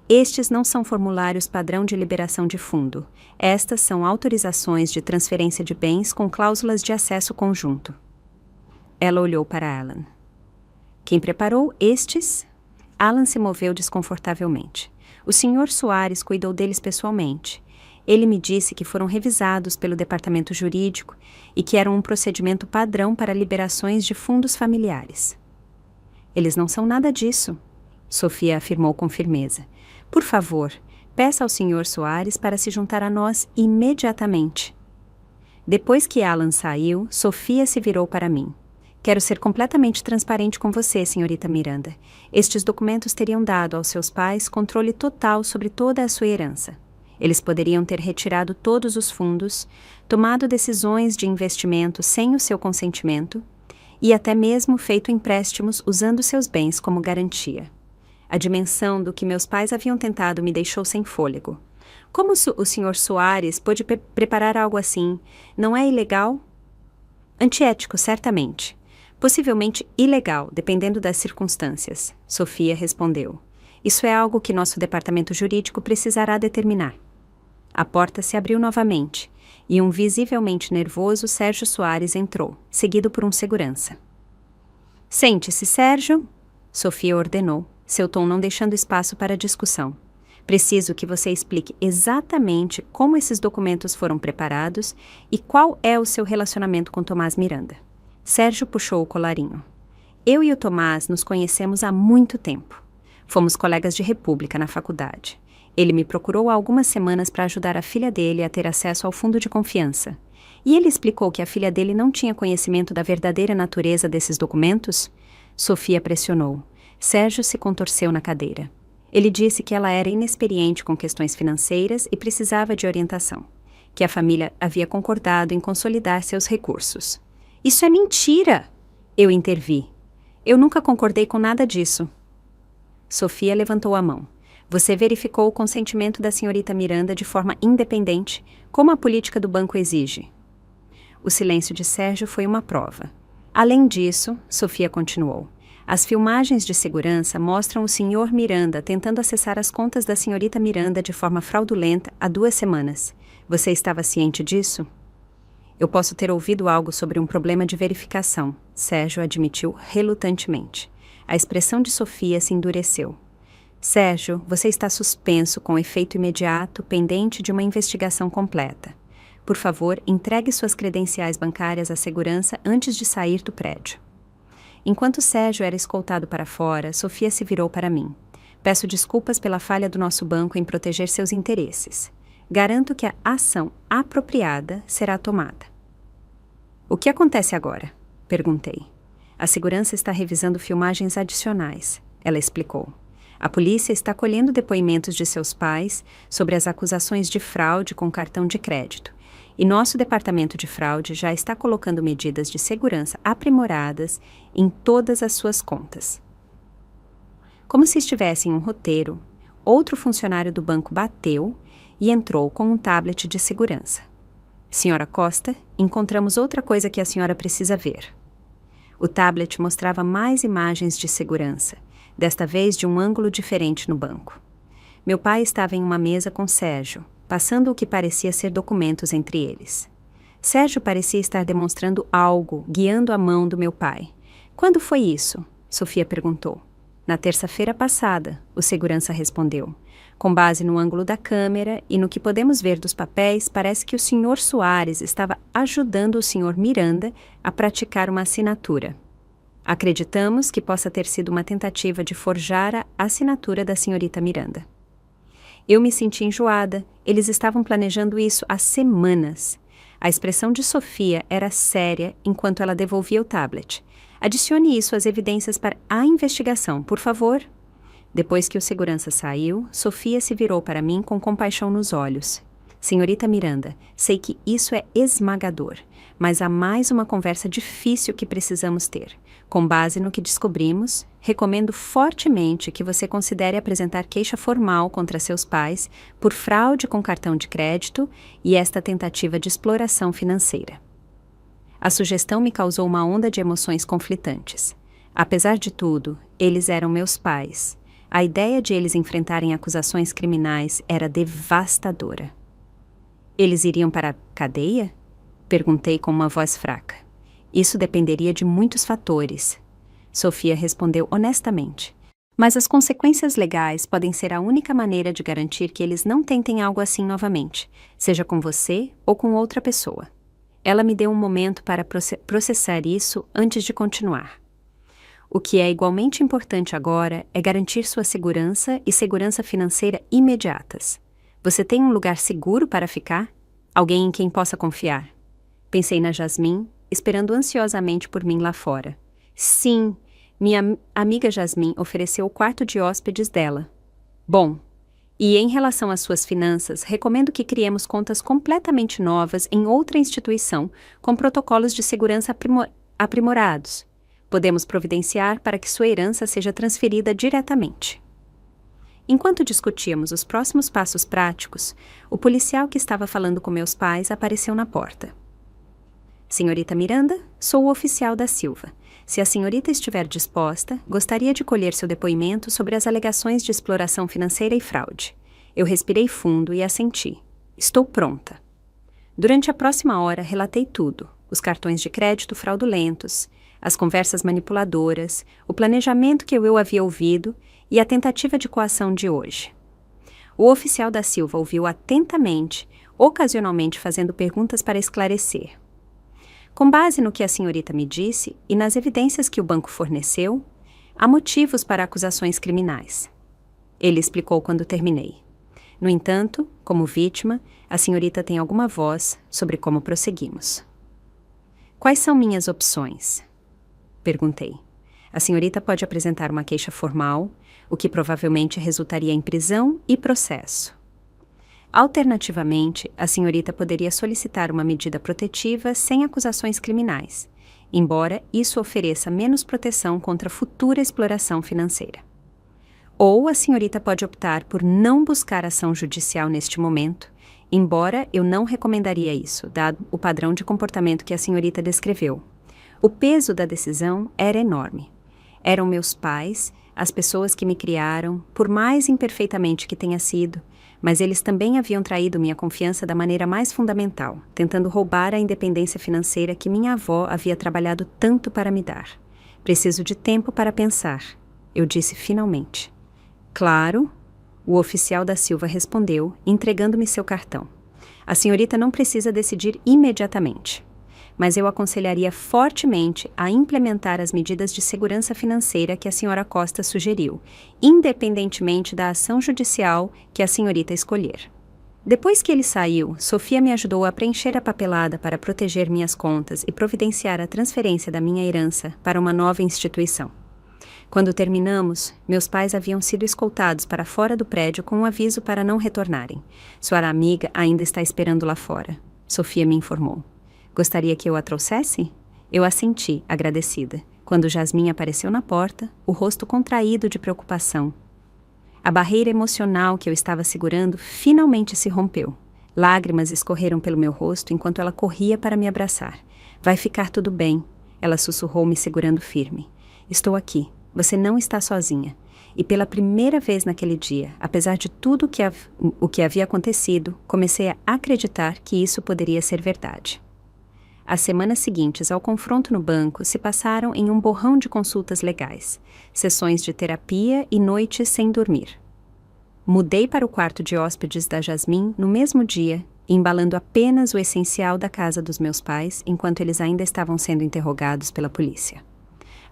Estes não são formulários padrão de liberação de fundo. Estas são autorizações de transferência de bens com cláusulas de acesso conjunto. Ela olhou para Alan. Quem preparou estes? Alan se moveu desconfortavelmente. O Sr. Soares cuidou deles pessoalmente. Ele me disse que foram revisados pelo departamento jurídico e que eram um procedimento padrão para liberações de fundos familiares. Eles não são nada disso, Sofia afirmou com firmeza. Por favor, peça ao Sr. Soares para se juntar a nós imediatamente. Depois que Alan saiu, Sofia se virou para mim. Quero ser completamente transparente com você, senhorita Miranda. Estes documentos teriam dado aos seus pais controle total sobre toda a sua herança. Eles poderiam ter retirado todos os fundos, tomado decisões de investimento sem o seu consentimento e até mesmo feito empréstimos usando seus bens como garantia. A dimensão do que meus pais haviam tentado me deixou sem fôlego. Como o Sr. Soares pôde preparar algo assim? Não é ilegal? Antiético, certamente. Possivelmente ilegal, dependendo das circunstâncias, Sofia respondeu. Isso é algo que nosso departamento jurídico precisará determinar. A porta se abriu novamente, e um visivelmente nervoso Sérgio Soares entrou, seguido por um segurança. Sente-se, Sérgio, Sofia ordenou, seu tom não deixando espaço para discussão. Preciso que você explique exatamente como esses documentos foram preparados e qual é o seu relacionamento com Tomás Miranda. Sérgio puxou o colarinho. Eu e o Tomás nos conhecemos há muito tempo. Fomos colegas de república na faculdade. Ele me procurou há algumas semanas para ajudar a filha dele a ter acesso ao fundo de confiança. E ele explicou que a filha dele não tinha conhecimento da verdadeira natureza desses documentos? Sofia pressionou. Sérgio se contorceu na cadeira. Ele disse que ela era inexperiente com questões financeiras e precisava de orientação. Que a família havia concordado em consolidar seus recursos. Isso é mentira! Eu intervi. Eu nunca concordei com nada disso. Sofia levantou a mão. Você verificou o consentimento da senhorita Miranda de forma independente, como a política do banco exige. O silêncio de Sérgio foi uma prova. Além disso, Sofia continuou, as filmagens de segurança mostram o Sr. Miranda tentando acessar as contas da senhorita Miranda de forma fraudulenta há 2 semanas. Você estava ciente disso? Eu posso ter ouvido algo sobre um problema de verificação, Sérgio admitiu relutantemente. A expressão de Sofia se endureceu. Sérgio, você está suspenso com efeito imediato, pendente de uma investigação completa. Por favor, entregue suas credenciais bancárias à segurança antes de sair do prédio. Enquanto Sérgio era escoltado para fora, Sofia se virou para mim. Peço desculpas pela falha do nosso banco em proteger seus interesses. Garanto que a ação apropriada será tomada. O que acontece agora? Perguntei. A segurança está revisando filmagens adicionais, ela explicou. A polícia está colhendo depoimentos de seus pais sobre as acusações de fraude com cartão de crédito. E nosso departamento de fraude já está colocando medidas de segurança aprimoradas em todas as suas contas. Como se estivesse em um roteiro, outro funcionário do banco bateu e entrou com um tablet de segurança. Senhora Costa, encontramos outra coisa que a senhora precisa ver. O tablet mostrava mais imagens de segurança, desta vez de um ângulo diferente no banco. Meu pai estava em uma mesa com Sérgio, passando o que parecia ser documentos entre eles. Sérgio parecia estar demonstrando algo, guiando a mão do meu pai. Quando foi isso? Sofia perguntou. Na terça-feira passada, o segurança respondeu. Com base no ângulo da câmera e no que podemos ver dos papéis, parece que o Sr. Soares estava ajudando o Sr. Miranda a praticar uma assinatura. Acreditamos que possa ter sido uma tentativa de forjar a assinatura da senhorita Miranda. Eu me senti enjoada. Eles estavam planejando isso há semanas. A expressão de Sofia era séria enquanto ela devolvia o tablet. Adicione isso às evidências para a investigação, por favor. Depois que o segurança saiu, Sofia se virou para mim com compaixão nos olhos. Senhorita Miranda, sei que isso é esmagador, mas há mais uma conversa difícil que precisamos ter. Com base no que descobrimos, recomendo fortemente que você considere apresentar queixa formal contra seus pais por fraude com cartão de crédito e esta tentativa de exploração financeira. A sugestão me causou uma onda de emoções conflitantes. Apesar de tudo, eles eram meus pais. A ideia de eles enfrentarem acusações criminais era devastadora. Eles iriam para a cadeia? Perguntei com uma voz fraca. Isso dependeria de muitos fatores. Sofia respondeu honestamente. Mas as consequências legais podem ser a única maneira de garantir que eles não tentem algo assim novamente, seja com você ou com outra pessoa. Ela me deu um momento para processar isso antes de continuar. O que é igualmente importante agora é garantir sua segurança e segurança financeira imediatas. Você tem um lugar seguro para ficar? Alguém em quem possa confiar? Pensei na Jasmine, esperando ansiosamente por mim lá fora. Sim, minha amiga Jasmine ofereceu o quarto de hóspedes dela. Bom, e em relação às suas finanças, recomendo que criemos contas completamente novas em outra instituição, com protocolos de segurança aprimorados. Podemos providenciar para que sua herança seja transferida diretamente. Enquanto discutíamos os próximos passos práticos, o policial que estava falando com meus pais apareceu na porta. Senhorita Miranda, sou o oficial da Silva. Se a senhorita estiver disposta, gostaria de colher seu depoimento sobre as alegações de exploração financeira e fraude. Eu respirei fundo e assenti. Estou pronta. Durante a próxima hora, relatei tudo: os cartões de crédito fraudulentos, as conversas manipuladoras, o planejamento que eu havia ouvido e a tentativa de coação de hoje. O oficial da Silva ouviu atentamente, ocasionalmente fazendo perguntas para esclarecer. Com base no que a senhorita me disse e nas evidências que o banco forneceu, há motivos para acusações criminais. Ele explicou quando terminei. No entanto, como vítima, a senhorita tem alguma voz sobre como prosseguimos. Quais são minhas opções? Perguntei. A senhorita pode apresentar uma queixa formal, o que provavelmente resultaria em prisão e processo. Alternativamente, a senhorita poderia solicitar uma medida protetiva sem acusações criminais, embora isso ofereça menos proteção contra futura exploração financeira. Ou a senhorita pode optar por não buscar ação judicial neste momento, embora eu não recomendaria isso, dado o padrão de comportamento que a senhorita descreveu. O peso da decisão era enorme. Eram meus pais, as pessoas que me criaram, por mais imperfeitamente que tenha sido, mas eles também haviam traído minha confiança da maneira mais fundamental, tentando roubar a independência financeira que minha avó havia trabalhado tanto para me dar. Preciso de tempo para pensar, eu disse finalmente. Claro, o oficial da Silva respondeu, entregando-me seu cartão. A senhorita não precisa decidir imediatamente, mas eu aconselharia fortemente a implementar as medidas de segurança financeira que a senhora Costa sugeriu, independentemente da ação judicial que a senhorita escolher. Depois que ele saiu, Sofia me ajudou a preencher a papelada para proteger minhas contas e providenciar a transferência da minha herança para uma nova instituição. Quando terminamos, meus pais haviam sido escoltados para fora do prédio com um aviso para não retornarem. Sua amiga ainda está esperando lá fora, Sofia me informou. Gostaria que eu a trouxesse? Eu assenti, agradecida, quando Jasmine apareceu na porta, o rosto contraído de preocupação. A barreira emocional que eu estava segurando finalmente se rompeu. Lágrimas escorreram pelo meu rosto enquanto ela corria para me abraçar. Vai ficar tudo bem, ela sussurrou me segurando firme. Estou aqui, você não está sozinha. E pela primeira vez naquele dia, apesar de tudo o que havia acontecido, comecei a acreditar que isso poderia ser verdade. As semanas seguintes ao confronto no banco se passaram em um borrão de consultas legais, sessões de terapia e noites sem dormir. Mudei para o quarto de hóspedes da Jasmine no mesmo dia, embalando apenas o essencial da casa dos meus pais enquanto eles ainda estavam sendo interrogados pela polícia.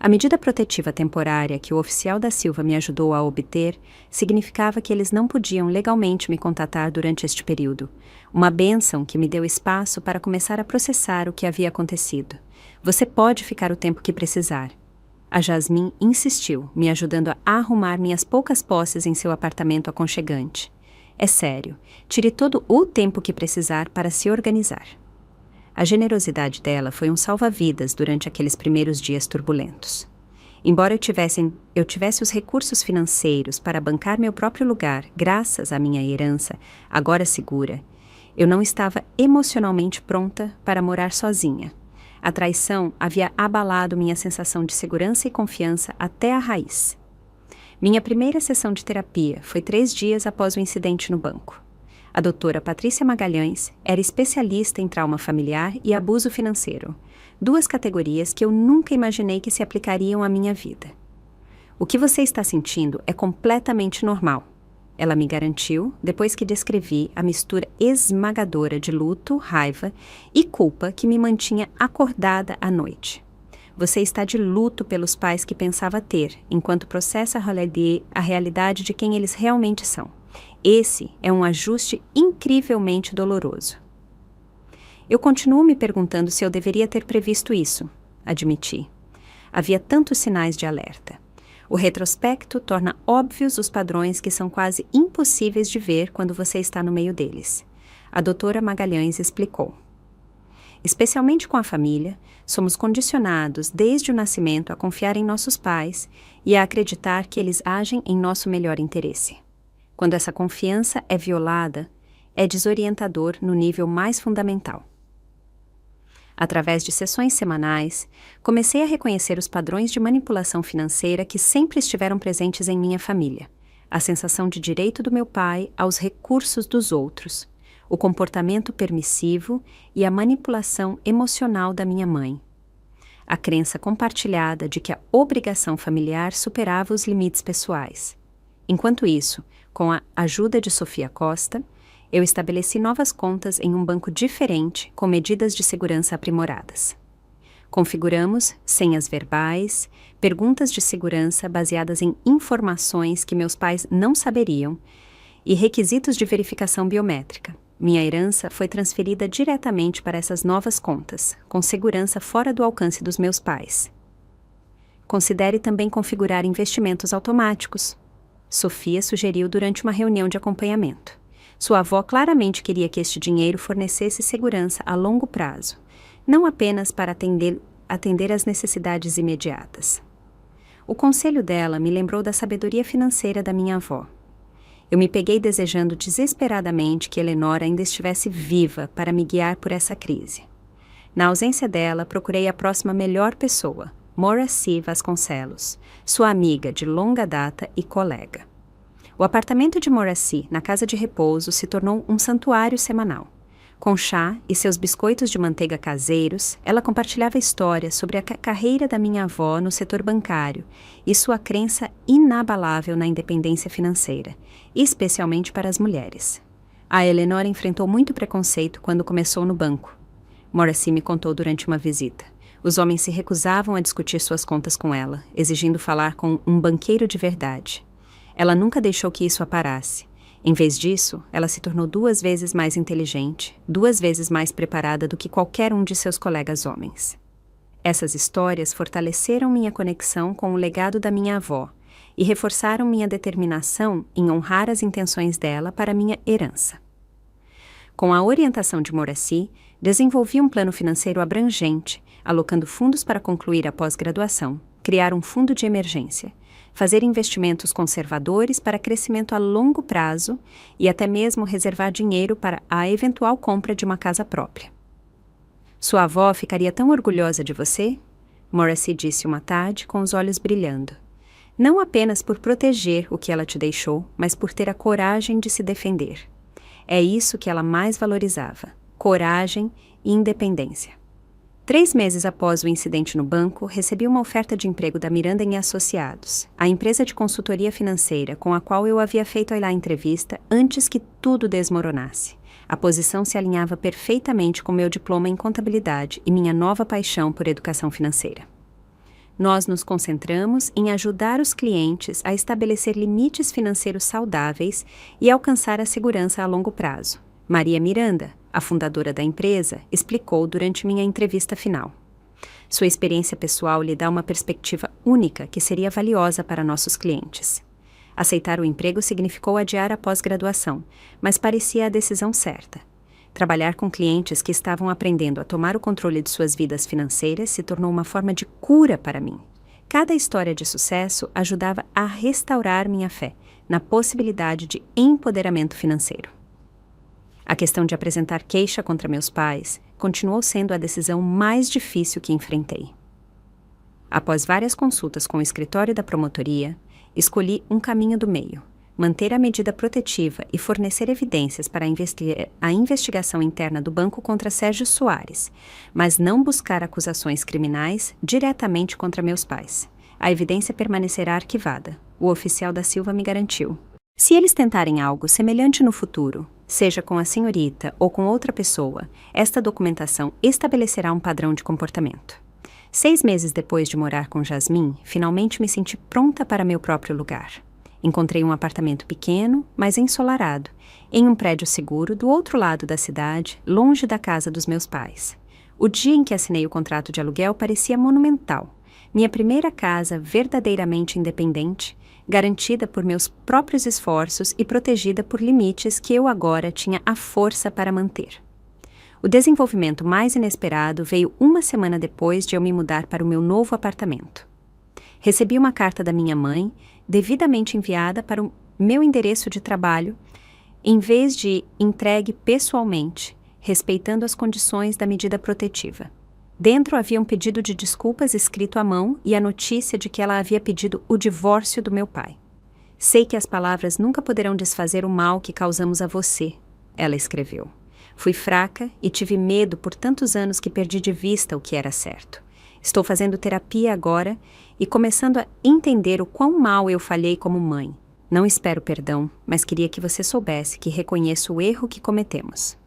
A medida protetiva temporária que o oficial da Silva me ajudou a obter significava que eles não podiam legalmente me contatar durante este período, uma bênção que me deu espaço para começar a processar o que havia acontecido. Você pode ficar o tempo que precisar. A Jasmine insistiu, me ajudando a arrumar minhas poucas posses em seu apartamento aconchegante. É sério, tire todo o tempo que precisar para se organizar. A generosidade dela foi um salva-vidas durante aqueles primeiros dias turbulentos. Embora eu tivesse os recursos financeiros para bancar meu próprio lugar, graças à minha herança, agora segura, eu não estava emocionalmente pronta para morar sozinha. A traição havia abalado minha sensação de segurança e confiança até a raiz. Minha primeira sessão de terapia foi 3 dias após o incidente no banco. A doutora Patrícia Magalhães era especialista em trauma familiar e abuso financeiro, 2 categorias que eu nunca imaginei que se aplicariam à minha vida. O que você está sentindo é completamente normal, ela me garantiu depois que descrevi a mistura esmagadora de luto, raiva e culpa que me mantinha acordada à noite. Você está de luto pelos pais que pensava ter, enquanto processa a realidade de quem eles realmente são. Esse é um ajuste incrivelmente doloroso. Eu continuo me perguntando se eu deveria ter previsto isso, admiti. Havia tantos sinais de alerta. O retrospecto torna óbvios os padrões que são quase impossíveis de ver quando você está no meio deles. A doutora Magalhães explicou. Especialmente com a família, somos condicionados desde o nascimento a confiar em nossos pais e a acreditar que eles agem em nosso melhor interesse. Quando essa confiança é violada, é desorientador no nível mais fundamental. Através de sessões semanais, comecei a reconhecer os padrões de manipulação financeira que sempre estiveram presentes em minha família, a sensação de direito do meu pai aos recursos dos outros, o comportamento permissivo e a manipulação emocional da minha mãe. A crença compartilhada de que a obrigação familiar superava os limites pessoais. Enquanto isso, com a ajuda de Sofia Costa, eu estabeleci novas contas em um banco diferente com medidas de segurança aprimoradas. Configuramos senhas verbais, perguntas de segurança baseadas em informações que meus pais não saberiam e requisitos de verificação biométrica. Minha herança foi transferida diretamente para essas novas contas, com segurança fora do alcance dos meus pais. Considere também configurar investimentos automáticos. Sofia sugeriu durante uma reunião de acompanhamento. Sua avó claramente queria que este dinheiro fornecesse segurança a longo prazo, não apenas para atender às necessidades imediatas. O conselho dela me lembrou da sabedoria financeira da minha avó. Eu me peguei desejando desesperadamente que Eleonora ainda estivesse viva para me guiar por essa crise. Na ausência dela, procurei a próxima melhor pessoa, Moraci Vasconcelos, sua amiga de longa data e colega. O apartamento de Moraci, na casa de repouso, se tornou um santuário semanal. Com chá e seus biscoitos de manteiga caseiros, ela compartilhava histórias sobre a carreira da minha avó no setor bancário e sua crença inabalável na independência financeira, especialmente para as mulheres. A Eleonora enfrentou muito preconceito quando começou no banco. Moraci me contou durante uma visita. Os homens se recusavam a discutir suas contas com ela, exigindo falar com um banqueiro de verdade. Ela nunca deixou que isso a parasse. Em vez disso, ela se tornou 2 vezes mais inteligente, 2 vezes mais preparada do que qualquer um de seus colegas homens. Essas histórias fortaleceram minha conexão com o legado da minha avó e reforçaram minha determinação em honrar as intenções dela para minha herança. Com a orientação de Moraci, desenvolvi um plano financeiro abrangente, alocando fundos para concluir a pós-graduação, criar um fundo de emergência, fazer investimentos conservadores para crescimento a longo prazo e até mesmo reservar dinheiro para a eventual compra de uma casa própria. Sua avó ficaria tão orgulhosa de você? Morrissey disse uma tarde com os olhos brilhando. Não apenas por proteger o que ela te deixou, mas por ter a coragem de se defender. É isso que ela mais valorizava: coragem e independência. 3 meses após o incidente no banco, recebi uma oferta de emprego da Miranda & Associados, a empresa de consultoria financeira com a qual eu havia feito a entrevista antes que tudo desmoronasse. A posição se alinhava perfeitamente com meu diploma em contabilidade e minha nova paixão por educação financeira. Nós nos concentramos em ajudar os clientes a estabelecer limites financeiros saudáveis e alcançar a segurança a longo prazo. Maria Miranda, a fundadora da empresa, explicou durante minha entrevista final. Sua experiência pessoal lhe dá uma perspectiva única que seria valiosa para nossos clientes. Aceitar o emprego significou adiar a pós-graduação, mas parecia a decisão certa. Trabalhar com clientes que estavam aprendendo a tomar o controle de suas vidas financeiras se tornou uma forma de cura para mim. Cada história de sucesso ajudava a restaurar minha fé na possibilidade de empoderamento financeiro. A questão de apresentar queixa contra meus pais continuou sendo a decisão mais difícil que enfrentei. Após várias consultas com o escritório da promotoria, escolhi um caminho do meio: manter a medida protetiva e fornecer evidências para a investigação interna do banco contra Sérgio Soares, mas não buscar acusações criminais diretamente contra meus pais. A evidência permanecerá arquivada, o oficial da Silva me garantiu. Se eles tentarem algo semelhante no futuro, seja com a senhorita ou com outra pessoa, esta documentação estabelecerá um padrão de comportamento. 6 meses depois de morar com Jasmine, finalmente me senti pronta para meu próprio lugar. Encontrei um apartamento pequeno, mas ensolarado, em um prédio seguro do outro lado da cidade, longe da casa dos meus pais. O dia em que assinei o contrato de aluguel parecia monumental. Minha primeira casa verdadeiramente independente, garantida por meus próprios esforços e protegida por limites que eu agora tinha a força para manter. O desenvolvimento mais inesperado veio 1 semana depois de eu me mudar para o meu novo apartamento. Recebi uma carta da minha mãe, devidamente enviada para o meu endereço de trabalho, em vez de entregue pessoalmente, respeitando as condições da medida protetiva. Dentro havia um pedido de desculpas escrito à mão e a notícia de que ela havia pedido o divórcio do meu pai. Sei que as palavras nunca poderão desfazer o mal que causamos a você, ela escreveu. Fui fraca e tive medo por tantos anos que perdi de vista o que era certo. Estou fazendo terapia agora e começando a entender o quão mal eu falhei como mãe. Não espero perdão, mas queria que você soubesse que reconheço o erro que cometemos.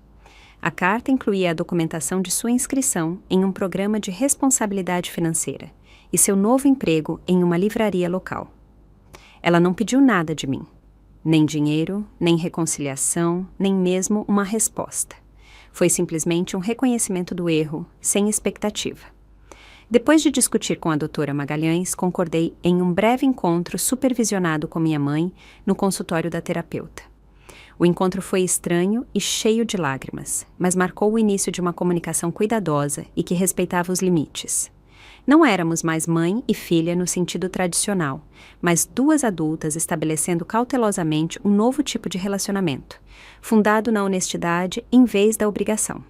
A carta incluía a documentação de sua inscrição em um programa de responsabilidade financeira e seu novo emprego em uma livraria local. Ela não pediu nada de mim. Nem dinheiro, nem reconciliação, nem mesmo uma resposta. Foi simplesmente um reconhecimento do erro, sem expectativa. Depois de discutir com a doutora Magalhães, concordei em um breve encontro supervisionado com minha mãe no consultório da terapeuta. O encontro foi estranho e cheio de lágrimas, mas marcou o início de uma comunicação cuidadosa e que respeitava os limites. Não éramos mais mãe e filha no sentido tradicional, mas 2 adultas estabelecendo cautelosamente um novo tipo de relacionamento, fundado na honestidade em vez da obrigação.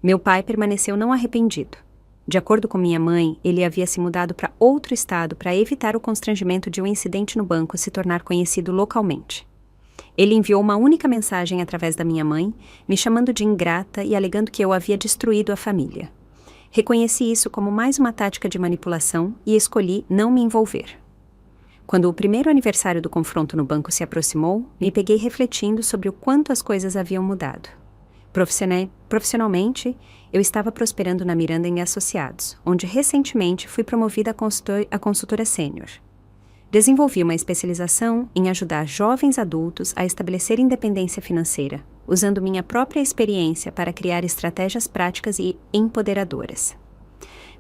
Meu pai permaneceu não arrependido. De acordo com minha mãe, ele havia se mudado para outro estado para evitar o constrangimento de um incidente no banco se tornar conhecido localmente. Ele enviou uma única mensagem através da minha mãe, me chamando de ingrata e alegando que eu havia destruído a família. Reconheci isso como mais uma tática de manipulação e escolhi não me envolver. Quando o primeiro aniversário do confronto no banco se aproximou, me peguei refletindo sobre o quanto as coisas haviam mudado. Profissionalmente, eu estava prosperando na Miranda & Associados, onde recentemente fui promovida a consultora sênior. Desenvolvi uma especialização em ajudar jovens adultos a estabelecer independência financeira, usando minha própria experiência para criar estratégias práticas e empoderadoras.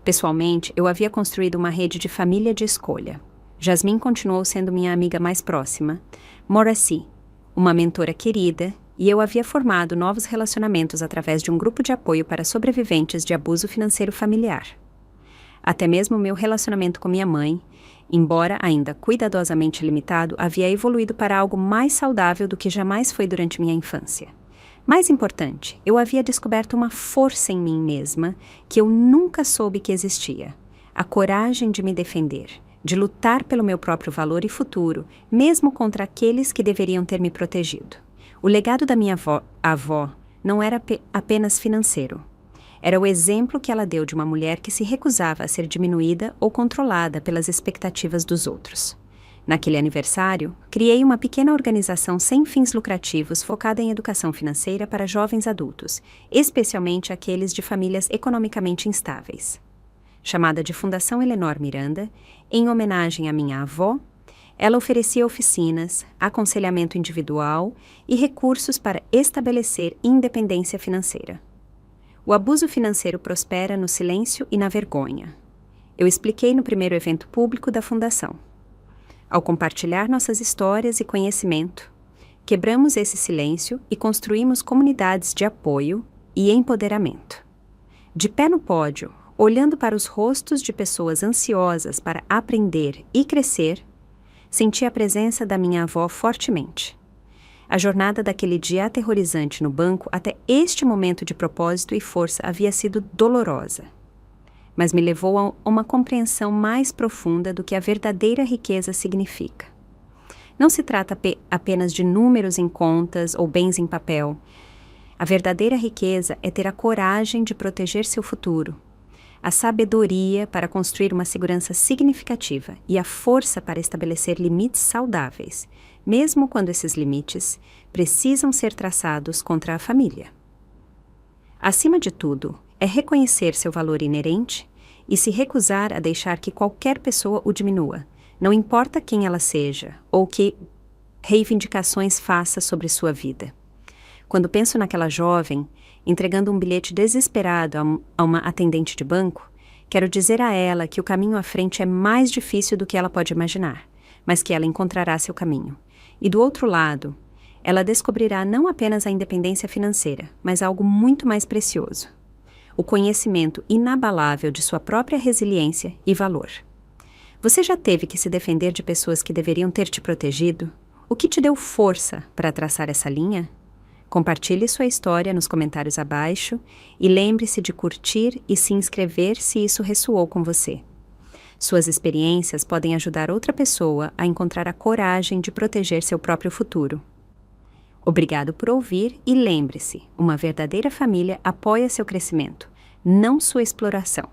Pessoalmente, eu havia construído uma rede de família de escolha. Jasmine continuou sendo minha amiga mais próxima, Morrissey, uma mentora querida, e eu havia formado novos relacionamentos através de um grupo de apoio para sobreviventes de abuso financeiro familiar. Até mesmo meu relacionamento com minha mãe, embora ainda cuidadosamente limitado, havia evoluído para algo mais saudável do que jamais foi durante minha infância. Mais importante, eu havia descoberto uma força em mim mesma que eu nunca soube que existia. A coragem de me defender, de lutar pelo meu próprio valor e futuro, mesmo contra aqueles que deveriam ter me protegido. O legado da minha avó não era apenas financeiro. Era o exemplo que ela deu de uma mulher que se recusava a ser diminuída ou controlada pelas expectativas dos outros. Naquele aniversário, criei uma pequena organização sem fins lucrativos focada em educação financeira para jovens adultos, especialmente aqueles de famílias economicamente instáveis. Chamada de Fundação Eleanor Miranda, em homenagem à minha avó, ela oferecia oficinas, aconselhamento individual e recursos para estabelecer independência financeira. O abuso financeiro prospera no silêncio e na vergonha. Eu expliquei no primeiro evento público da Fundação. Ao compartilhar nossas histórias e conhecimento, quebramos esse silêncio e construímos comunidades de apoio e empoderamento. De pé no pódio, olhando para os rostos de pessoas ansiosas para aprender e crescer, senti a presença da minha avó fortemente. A jornada daquele dia aterrorizante no banco até este momento de propósito e força havia sido dolorosa, mas me levou a uma compreensão mais profunda do que a verdadeira riqueza significa. Não se trata apenas de números em contas ou bens em papel. A verdadeira riqueza é ter a coragem de proteger seu futuro, a sabedoria para construir uma segurança significativa e a força para estabelecer limites saudáveis, mesmo quando esses limites precisam ser traçados contra a família. Acima de tudo, é reconhecer seu valor inerente e se recusar a deixar que qualquer pessoa o diminua, não importa quem ela seja ou que reivindicações faça sobre sua vida. Quando penso naquela jovem entregando um bilhete desesperado a uma atendente de banco, quero dizer a ela que o caminho à frente é mais difícil do que ela pode imaginar, mas que ela encontrará seu caminho. E do outro lado, ela descobrirá não apenas a independência financeira, mas algo muito mais precioso: o conhecimento inabalável de sua própria resiliência e valor. Você já teve que se defender de pessoas que deveriam ter te protegido? O que te deu força para traçar essa linha? Compartilhe sua história nos comentários abaixo e lembre-se de curtir e se inscrever se isso ressoou com você. Suas experiências podem ajudar outra pessoa a encontrar a coragem de proteger seu próprio futuro. Obrigado por ouvir e lembre-se, uma verdadeira família apoia seu crescimento, não sua exploração.